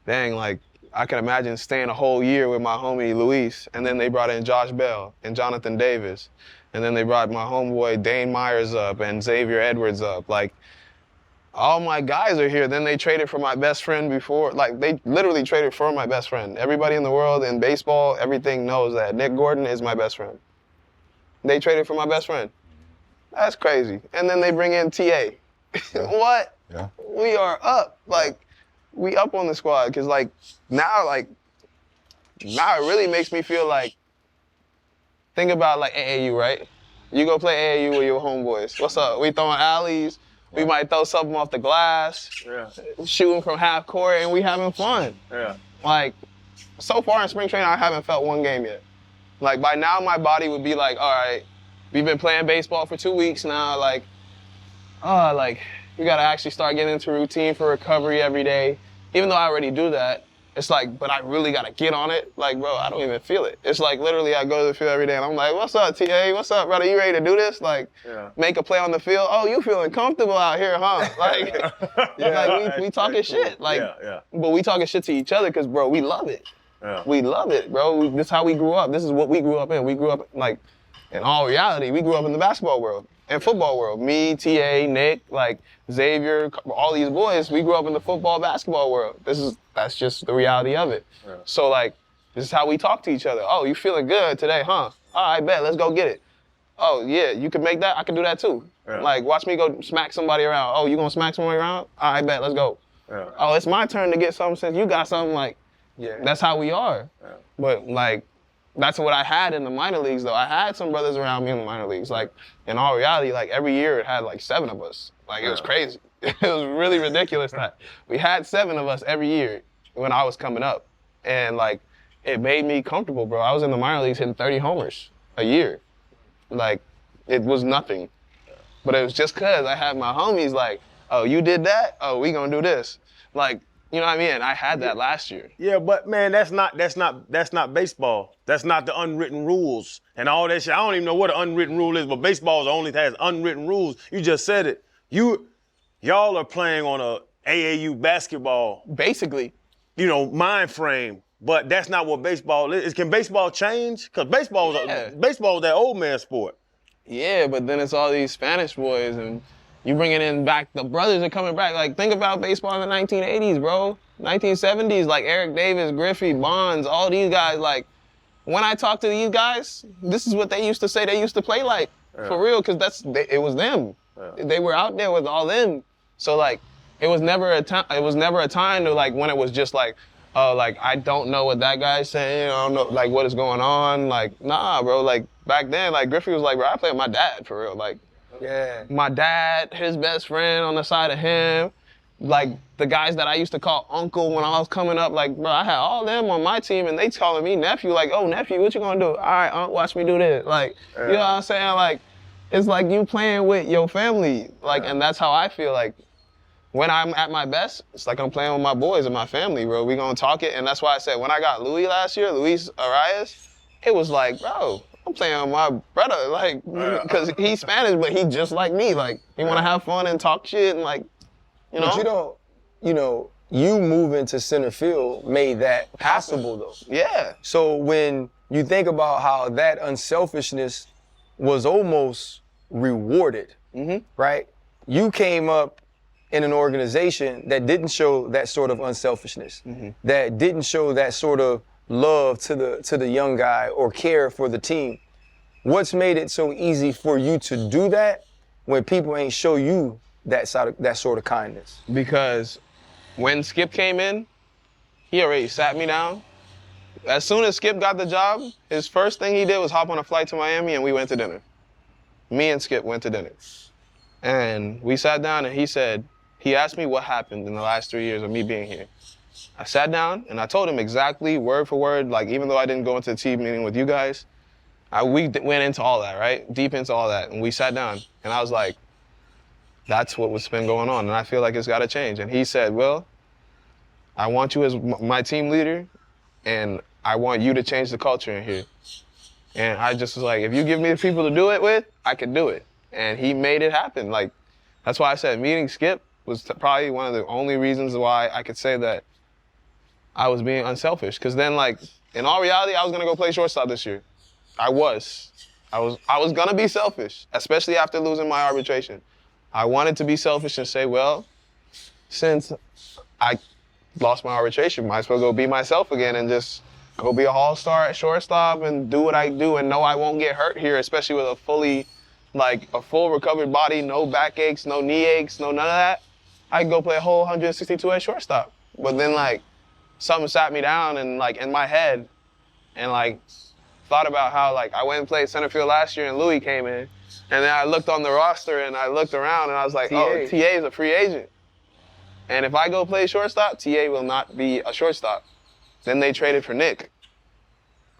dang, like, I can imagine staying a whole year with my homie Luis, and then they brought in Josh Bell and Jonathan Davis, and then they brought my homeboy Dane Myers up and Xavier Edwards up. Like, all my guys are here. Then they traded for my best friend before. Like, they literally traded for my best friend. Everybody in the world in baseball, everything knows that Nick Gordon is my best friend. They traded for my best friend. That's crazy. And then they bring in TA.
what?
Yeah.
We are up. Like, we up on the squad. Because, now it really makes me feel like, think about, AAU, right? You go play AAU with your homeboys. What's up? We throwing alleys. We might throw something off the glass.
Yeah.
Shooting from half court, and we having fun.
Yeah.
So far in spring training, I haven't felt one game yet. By now, my body would be like, all right, we've been playing baseball for 2 weeks now. You got to actually start getting into routine for recovery every day. Even though I already do that, it's but I really got to get on it. Bro, I don't even feel it. It's literally I go to the field every day and I'm like, what's up, TA? What's up, brother? You ready to do this? Make a play on the field. Oh, you feeling comfortable out here, huh? We talking shit. But we talking shit to each other because, bro, we love it.
Yeah.
We love it, bro. This is how we grew up. This is what we grew up in. We grew up, in all reality, we grew up in the basketball world and football world. Me, TA, Nick, Xavier, all these boys, we grew up in the football, basketball world. That's just the reality of it. Yeah. So, this is how we talk to each other. Oh, you feeling good today, huh? All right, bet, let's go get it. Oh, yeah, you can make that? I can do that too. Yeah. Watch me go smack somebody around. Oh, you gonna smack somebody around? All right, bet, let's go. Yeah. Oh, it's my turn to get something since you got something, yeah. That's how we are. Yeah. But, that's what I had in the minor leagues, though. I had some brothers around me in the minor leagues. In all reality, every year it had, 7 of us. It was crazy. It was really ridiculous that we had 7 of us every year when I was coming up. And, it made me comfortable, bro. I was in the minor leagues hitting 30 homers a year. It was nothing. But it was just because I had my homies oh, you did that? Oh, we gonna do this. You know what I mean? I had that last year.
Yeah, but man, that's not baseball. That's not the unwritten rules and all that shit. I don't even know what an unwritten rule is, but baseball only has unwritten rules. You just said it. Y'all are playing on a AAU basketball.
Basically.
Mind frame. But that's not what baseball is. Can baseball change? Because baseball is that old man sport.
Yeah, but then it's all these Spanish boys and you bringing in back, the brothers are coming back. Think about baseball in the 1980s, bro. 1970s, Eric Davis, Griffey, Bonds, all these guys. When I talk to these guys, this is what they used to say they used to play for real, because it was them. Yeah. They were out there with all them. So, it was never a time to, when it was just I don't know what that guy's saying. I don't know, what is going on. Nah, bro. Back then, Griffey was bro, I play with my dad, for real. Yeah. My dad, his best friend on the side of him, the guys that I used to call uncle when I was coming up, bro, I had all them on my team and they calling me nephew, oh, nephew, what you gonna do? All right, unc, watch me do this. You know what I'm saying? It's you playing with your family, and that's how I feel. When I'm at my best, it's I'm playing with my boys and my family, bro. We gonna talk it, and that's why I said when I got Luis last year, Luis Arias, it was bro, I'm playing with my brother, because he's Spanish, but he just like me. He want to have fun and talk shit and, you know. But you don't, you moving to center field made that possible, though.
Yeah.
So when you think about how that unselfishness was almost rewarded, right? You came up in an organization that didn't show that sort of unselfishness, that didn't show that sort of love to the young guy or care for the team. What's made it so easy for you to do that when people ain't show you that sort of kindness?
Because when Skip came in, he already sat me down. As soon as Skip got the job, his first thing he did was hop on a flight to Miami and we went to dinner. Me and Skip went to dinner. And we sat down and he asked me what happened in the last 3 years of me being here. I sat down and I told him exactly word for word, even though I didn't go into the team meeting with you guys, we went into all that, right? Deep into all that. And we sat down and I was like, that's what's been going on. And I feel like it's got to change. And he said, well, I want you as my team leader and I want you to change the culture in here. And I just was like, if you give me the people to do it with, I can do it. And he made it happen. That's why I said meeting Skip was probably one of the only reasons why I could say that I was being unselfish. Because then, in all reality, I was going to go play shortstop this year. I was going to be selfish, especially after losing my arbitration. I wanted to be selfish and say, well, since I lost my arbitration, might as well go be myself again and just go be a all-star at shortstop and do what I do and know I won't get hurt here, especially with a fully like a full recovered body, no back aches, no knee aches, no none of that, I could go play a whole 162 at shortstop. But then like something sat me down and like in my head and like thought about how like I went and played center field last year and Louis came in. And then I looked on the roster and I looked around and I was like, oh, TA is a free agent. And if I go play shortstop, TA will not be a shortstop. Then they traded for Nick.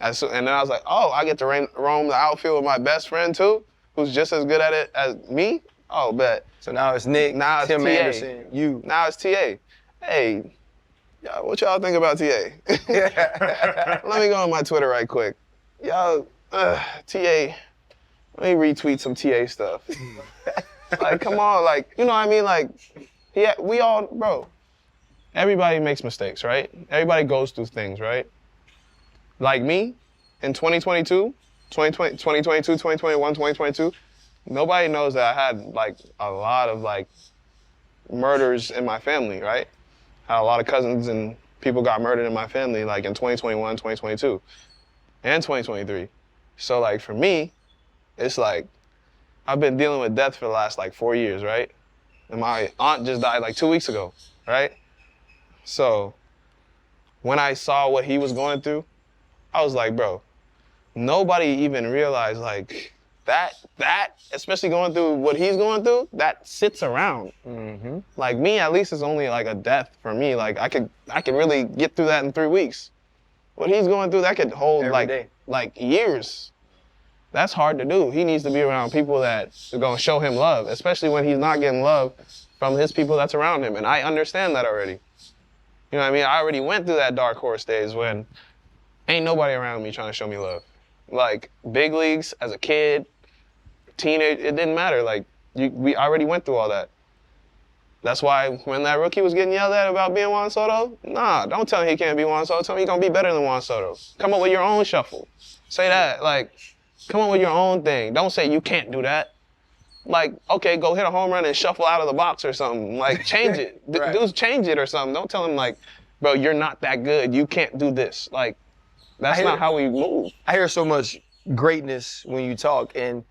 And then I was like, oh, I get to roam the outfield with my best friend too, who's just as good at it as me? Oh, bet.
So now it's Nick,
now it's
Tim
TA.
Anderson, you.
Now it's TA. Hey, what y'all think about TA? Let me go on my Twitter right quick. Y'all, TA, let me retweet some TA stuff. Like, come on, like, you know what I mean? Like, yeah, we all, bro, everybody makes mistakes, right? Everybody goes through things, right? Like me, in 2022, 2021, 2022, nobody knows that I had, like, a lot of, like, murders in my family, right? I had a lot of cousins and people got murdered in my family, like, in 2021, 2022, and 2023. So, like, for me, it's like, I've been dealing with death for the last like 4 years, right? And my aunt just died like 2 weeks ago, right? So when I saw what he was going through, I was like, bro, nobody even realized like that, especially going through what he's going through, that sits around. Mm-hmm. Like me, at least it's only like a death for me. Like I could really get through that in 3 weeks. What he's going through, that could hold like years. That's hard to do. He needs to be around people that are gonna show him love, especially when he's not getting love from his people that's around him. And I understand that already. You know what I mean? I already went through that dark horse days when ain't nobody around me trying to show me love. Like big leagues as a kid, teenage, it didn't matter. Like we already went through all that. That's why when that rookie was getting yelled at about being Juan Soto, nah, don't tell him he can't be Juan Soto. Tell him he's gonna be better than Juan Soto. Come up with your own shuffle. Say that, like, come up with your own thing. Don't say you can't do that. Like, okay, go hit a home run and shuffle out of the box or something. Like, change it.
Right.
Dudes, change it or something. Don't tell him, like, bro, you're not that good. You can't do this. Like, that's not how we move.
I hear so much greatness when you talk and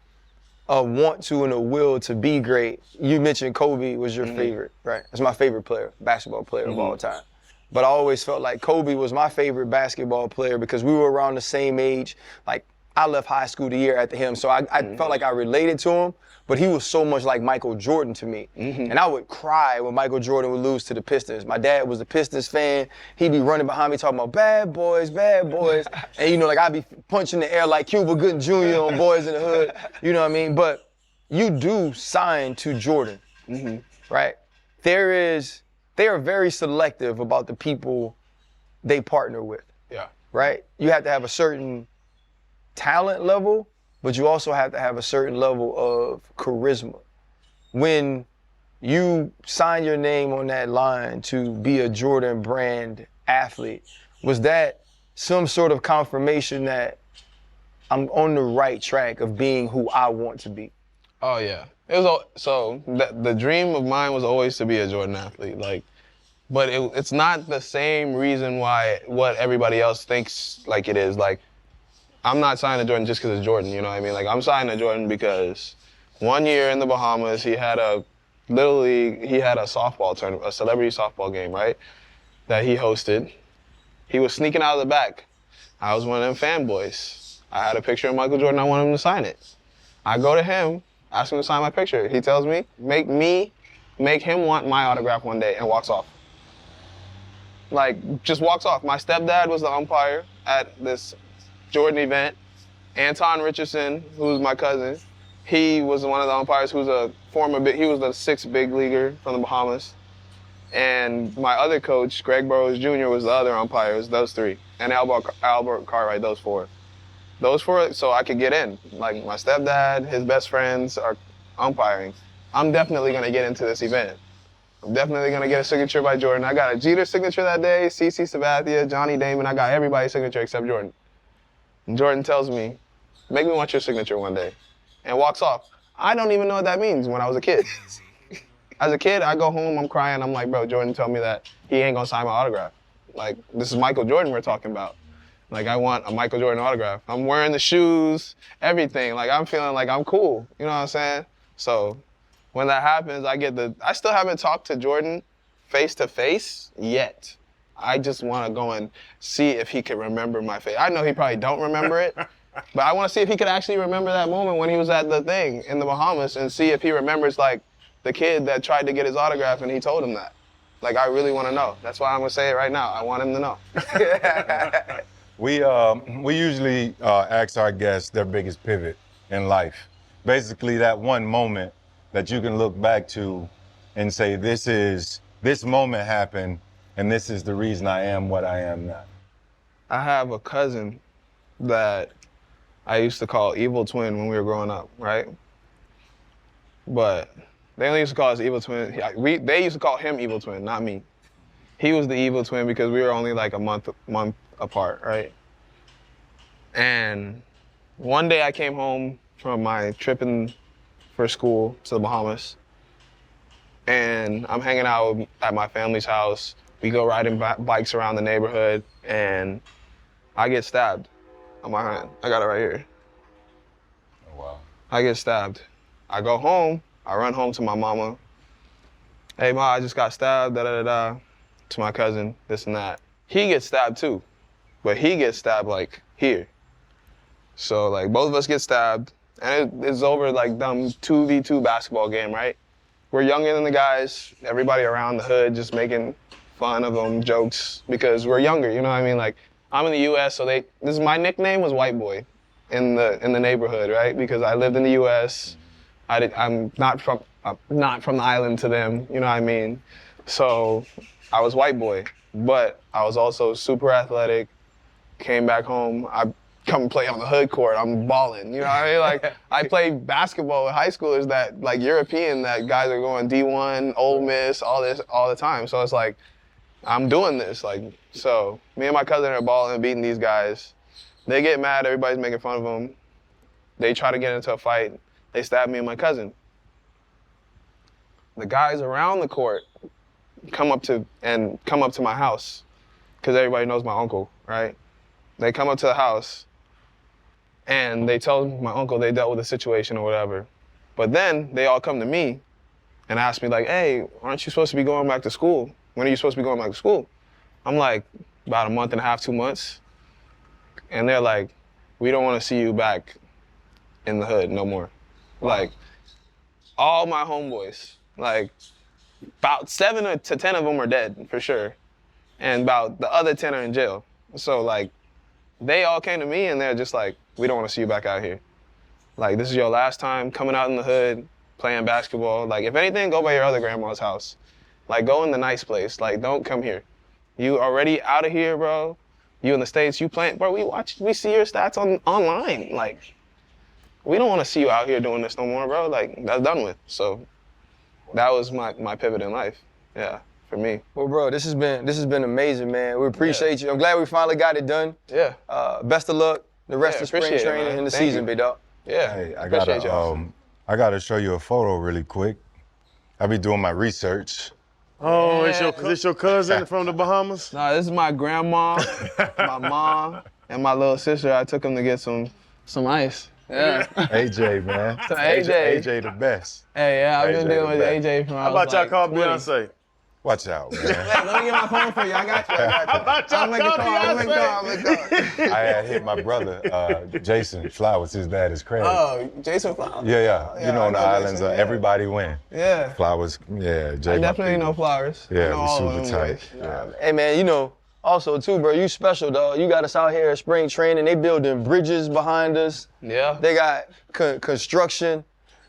a want to and a will to be great. You mentioned Kobe was your favorite, right? That's my favorite player, basketball player of all time. But I always felt like Kobe was my favorite basketball player because we were around the same age. Like, I left high school the year after him, so I felt like I related to him, but he was so much like Michael Jordan to me. And I would cry when Michael Jordan would lose to the Pistons. My dad was a Pistons fan. He'd be running behind me talking about bad boys, bad boys. And, you know, like I'd be punching the air like Cuba Gooding Jr. on Boys in the Hood, you know what I mean? But you do sign to Jordan, right? They are very selective about the people they partner with, right? You have to have a certain talent level, but you also have to have a certain level of charisma. When you sign your name on that line to be a Jordan brand athlete, was that some sort of confirmation that I'm on the right track of being who I want to be?
Oh yeah, it was so the dream of mine was always to be a Jordan athlete, like, but it's not the same reason why what everybody else thinks like it is. Like, I'm not signing to Jordan just because it's Jordan, you know what I mean? Like, I'm signing to Jordan because 1 year in the Bahamas, he had a softball tournament, a celebrity softball game, right? That he hosted. He was sneaking out of the back. I was one of them fanboys. I had a picture of Michael Jordan, I wanted him to sign it. I go to him, ask him to sign my picture. He tells me, make him want my autograph one day, and walks off. Like, just walks off. My stepdad was the umpire at this Jordan event. Anton Richardson, who's my cousin, he was one of the umpires who's he was the sixth big leaguer from the Bahamas. And my other coach, Greg Burroughs Jr., was the other umpires, those three. And Albert Cartwright, those four. Those four, so I could get in. Like, my stepdad, his best friends are umpiring. I'm definitely gonna get into this event. I'm definitely gonna get a signature by Jordan. I got a Jeter signature that day, CC Sabathia, Johnny Damon, I got everybody's signature except Jordan. And Jordan tells me, make me want your signature one day, and walks off. I don't even know what that means when I was a kid. As a kid, I go home, I'm crying, I'm like, bro, Jordan told me that he ain't gonna sign my autograph. Like, this is Michael Jordan we're talking about. Like, I want a Michael Jordan autograph. I'm wearing the shoes, everything. Like, I'm feeling like I'm cool. You know what I'm saying? So when that happens, I still haven't talked to Jordan face to face yet. I just want to go and see if he could remember my face. I know he probably don't remember it, but I want to see if he could actually remember that moment when he was at the thing in the Bahamas and see if he remembers, like, the kid that tried to get his autograph and he told him that. Like, I really want to know. That's why I'm going to say it right now. I want him to know.
We usually ask our guests their biggest pivot in life. Basically, that one moment that you can look back to and say, this moment happened, and this is the reason I am what I am now.
I have a cousin that I used to call Evil Twin when we were growing up, right? But they only used to call us Evil Twin. They used to call him Evil Twin, not me. He was the Evil Twin because we were only like a month apart, right? And one day I came home from my trip for school to the Bahamas, and I'm hanging out at my family's house. We go riding bikes around the neighborhood, and I get stabbed on my hand. I got it right here.
Oh, wow.
I get stabbed. I go home. I run home to my mama. Hey, Ma, I just got stabbed, da-da-da-da, to my cousin, this and that. He gets stabbed too, but he gets stabbed like here. So like both of us get stabbed, and it's over like dumb 2v2 basketball game, right? We're younger than the guys, everybody around the hood just making fun of them, jokes, because we're younger, you know what I mean? Like, I'm in the US, so my nickname was White Boy in the neighborhood, right? Because I lived in the US. I'm not from the island to them, you know what I mean? So I was White Boy, but I was also super athletic. Came back home, I come play on the hood court, I'm balling, you know what I mean? Like, I played basketball with high schoolers that, like, European, that guys are going D1, Ole Miss, all this, all the time. So it's like, I'm doing this, like, so me and my cousin are balling, beating these guys. They get mad, everybody's making fun of them. They try to get into a fight. They stab me and my cousin. The guys around the court come up to my house, because everybody knows my uncle, right? They come up to the house, and they tell my uncle they dealt with a situation or whatever. But then they all come to me and ask me, like, hey, aren't you supposed to be going back to school? When are you supposed to be going back to school? I'm like, about a month and a half, 2 months. And they're like, we don't want to see you back in the hood no more. Like, all my homeboys, like, about 7 to 10 of them are dead, for sure. And about the other 10 are in jail. So, like, they all came to me and they're just like, we don't want to see you back out here. Like, this is your last time coming out in the hood, playing basketball. Like, if anything, go by your other grandma's house. Like, go in the nice place. Like, don't come here. You already out of here, bro. You in the States, you playing, bro, we see your stats online. Like, we don't want to see you out here doing this no more, bro. Like, that's done with. So that was my pivot in life. Yeah, for me.
Well, bro, this has been amazing, man. We appreciate you. I'm glad we finally got it done.
Yeah.
Best of luck the rest of spring training and the season, big dog.
Yeah.
Hey, I gotta show you a photo really quick. I be doing my research.
Oh, is this your cousin from the Bahamas?
No, this is my grandma, my mom, and my little sister. I took them to get some ice. Yeah.
AJ, man.
So AJ.
AJ the best.
Hey, yeah, I've been
AJ
dealing with
the
AJ from I
How
was
about y'all
like
call
20.
Beyonce?
Watch out, man.
Let me get my phone for you. I got you.
How about y'all
I'll make a call.
I had hit my brother, Jason Flowers. His dad is crazy.
Oh, Jason Flowers.
Yeah. You know,
I
on the
know
islands,
Jason, yeah.
everybody win.
Yeah.
Flowers, yeah. Jay,
I definitely know Flowers. I
Yeah,
know
we
all of
super
them
tight.
guys.
Yeah.
Hey, man, you know, also, too, bro, you special, dog. You got us out here at spring training. They building bridges behind us.
Yeah.
They got construction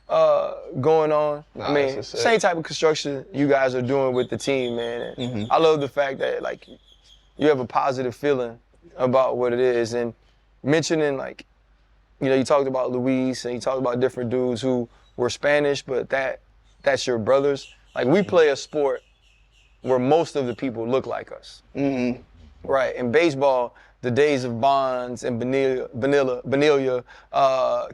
going on.
Nah,
I mean,
this is
same
sick.
type of construction you guys are doing with the team, man. And I love the fact that, like, you have a positive feeling about what it is. And mentioning, like, you know, you talked about Luis and you talked about different dudes who were Spanish, but that's your brothers. Like, we play a sport where most of the people look like us. You Right. In baseball, the days of Bonds and Bonilla,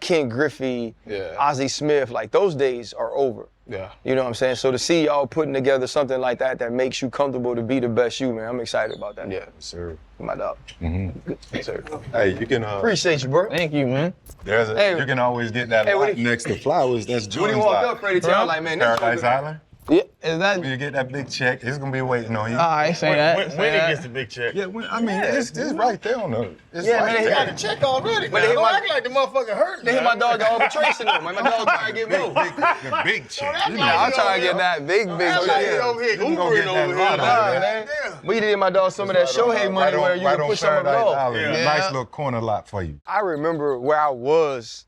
Ken Griffey, Ozzie Smith, like those days are over.
Yeah.
You know what I'm saying? So to see y'all putting together something like that that makes you comfortable to be the best you, man, I'm excited about that.
Yeah.
Sir.
My dog.
Yes, sir.
Hey, you can
Appreciate you, bro.
Thank you, man.
you can always get that lot next to flowers. That's
When
Jordan's
he walked
lot.
up, Freddie, tell like, man, this
Paradise Island.
Yeah, is that?
When you get that big check, it's gonna be waiting on you.
I ain't say that.
When he gets the big check.
Yeah, it's right there on the. It's
Yeah,
right
man,
there.
got
The check already.
But they hit
Don't
my-
act like the motherfucker hurt.
They hit my dog the arbitration though, man. My dog trying to get moved.
The big check. You know,
I'm trying to get that big
Act
check.
like he over here
You can go
Ubering
get that
over
lot
here.
of it,
Man, we did my dog some of that Shohei money where you
right
can
on
push some of it
Paradise
off.
Island.
Yeah.
Nice little corner lot for you.
I remember where I was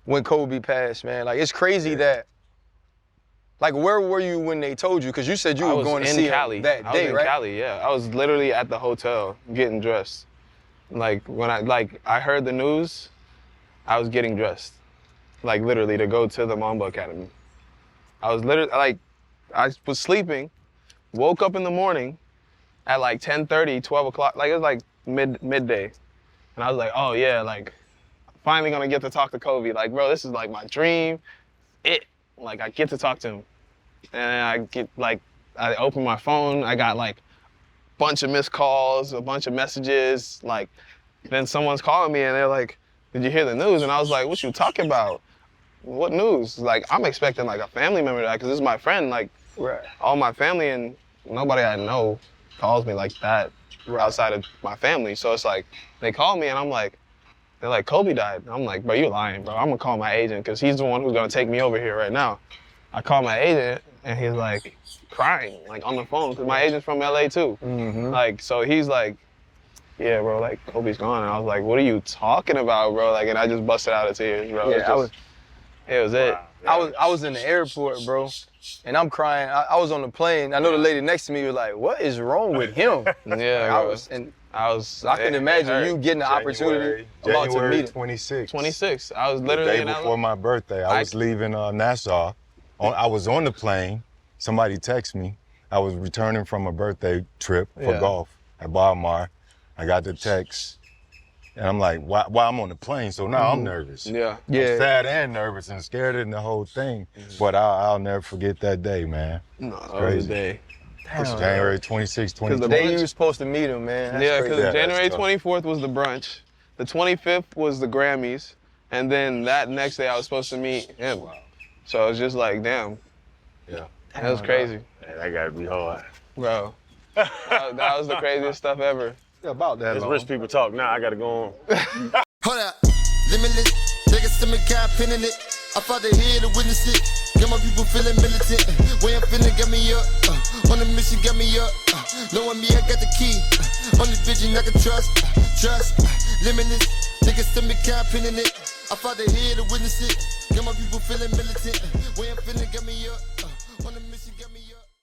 when Kobe passed, man. Like, it's crazy that, like, where were you when they told you? Because you said you
I
were
was
going to
in
see
Cali.
him that
I
day,
was in
right?
Cali, yeah. I was literally at the hotel getting dressed. Like when I heard the news, I was getting dressed. Like literally to go to the Mamba Academy. I was literally like, I was sleeping, woke up in the morning at like 10:30, 12 o'clock. Like it was like midday. And I was like, oh yeah, like finally gonna get to talk to Kobe. Like, bro, this is like my dream. Like I get to talk to him. And I open my phone, I got like a bunch of missed calls, a bunch of messages, like, then someone's calling me and they're like, did you hear the news? And I was like, what you talking about? What news? Like, I'm expecting like a family member to die, because this is my friend, like, all my family, and nobody I know calls me like that outside of my family. So it's like, they call me and I'm like, they're like, Kobe died. I'm like, bro, you lying, bro. I'm gonna call my agent, because he's the one who's gonna take me over here right now. I call my agent and he's like crying, like on the phone, because my agent's from LA too. Like, so he's like, yeah, bro, like Kobe's gone. And I was like, what are you talking about, bro? Like, and I just busted out of tears, bro.
Yeah,
It was it.
I was in the airport, bro, and I'm crying. I was on the plane. I know the lady next to me was like, what is wrong with him?
Yeah,
I
bro.
I can imagine you getting the opportunity about to
January
meet him.
26.
26. I was
The
literally
day
in
before
LA.
my birthday. I was leaving Nassau. I was on the plane. Somebody texted me. I was returning from a birthday trip for golf at Bahama-born. I got the text, and I'm like, why I'm on the plane? So now I'm nervous.
Yeah.
I'm sad and nervous and scared in the whole thing. But I'll never forget that day, man.
No, that was
crazy.
the day.
January 26,
The
2020.
day you were supposed to meet him, man. That's
Yeah,
crazy.
because
Yeah,
January
that's tough.
24th was the brunch. The 25th was the Grammys. And then that next day I was supposed to meet him. So it was just like, damn.
Yeah.
That was crazy.
Man, that gotta be hard.
Bro. That was the craziest stuff ever.
About that
It's
long.
rich people talk. Now I gotta go on.
Hold up, limitless. Take a stomach, got pinning it. I fought the head to witness it. Got my people feeling militant. Way I'm feeling got me up. On the mission got me up. Knowing me, I got the key. Only vision I can trust. Trust, limitless. Take a stomach, got pinning it. I fought the head to witness it. Got my people feeling militant. Way I'm feeling got me up. On the mission got me up.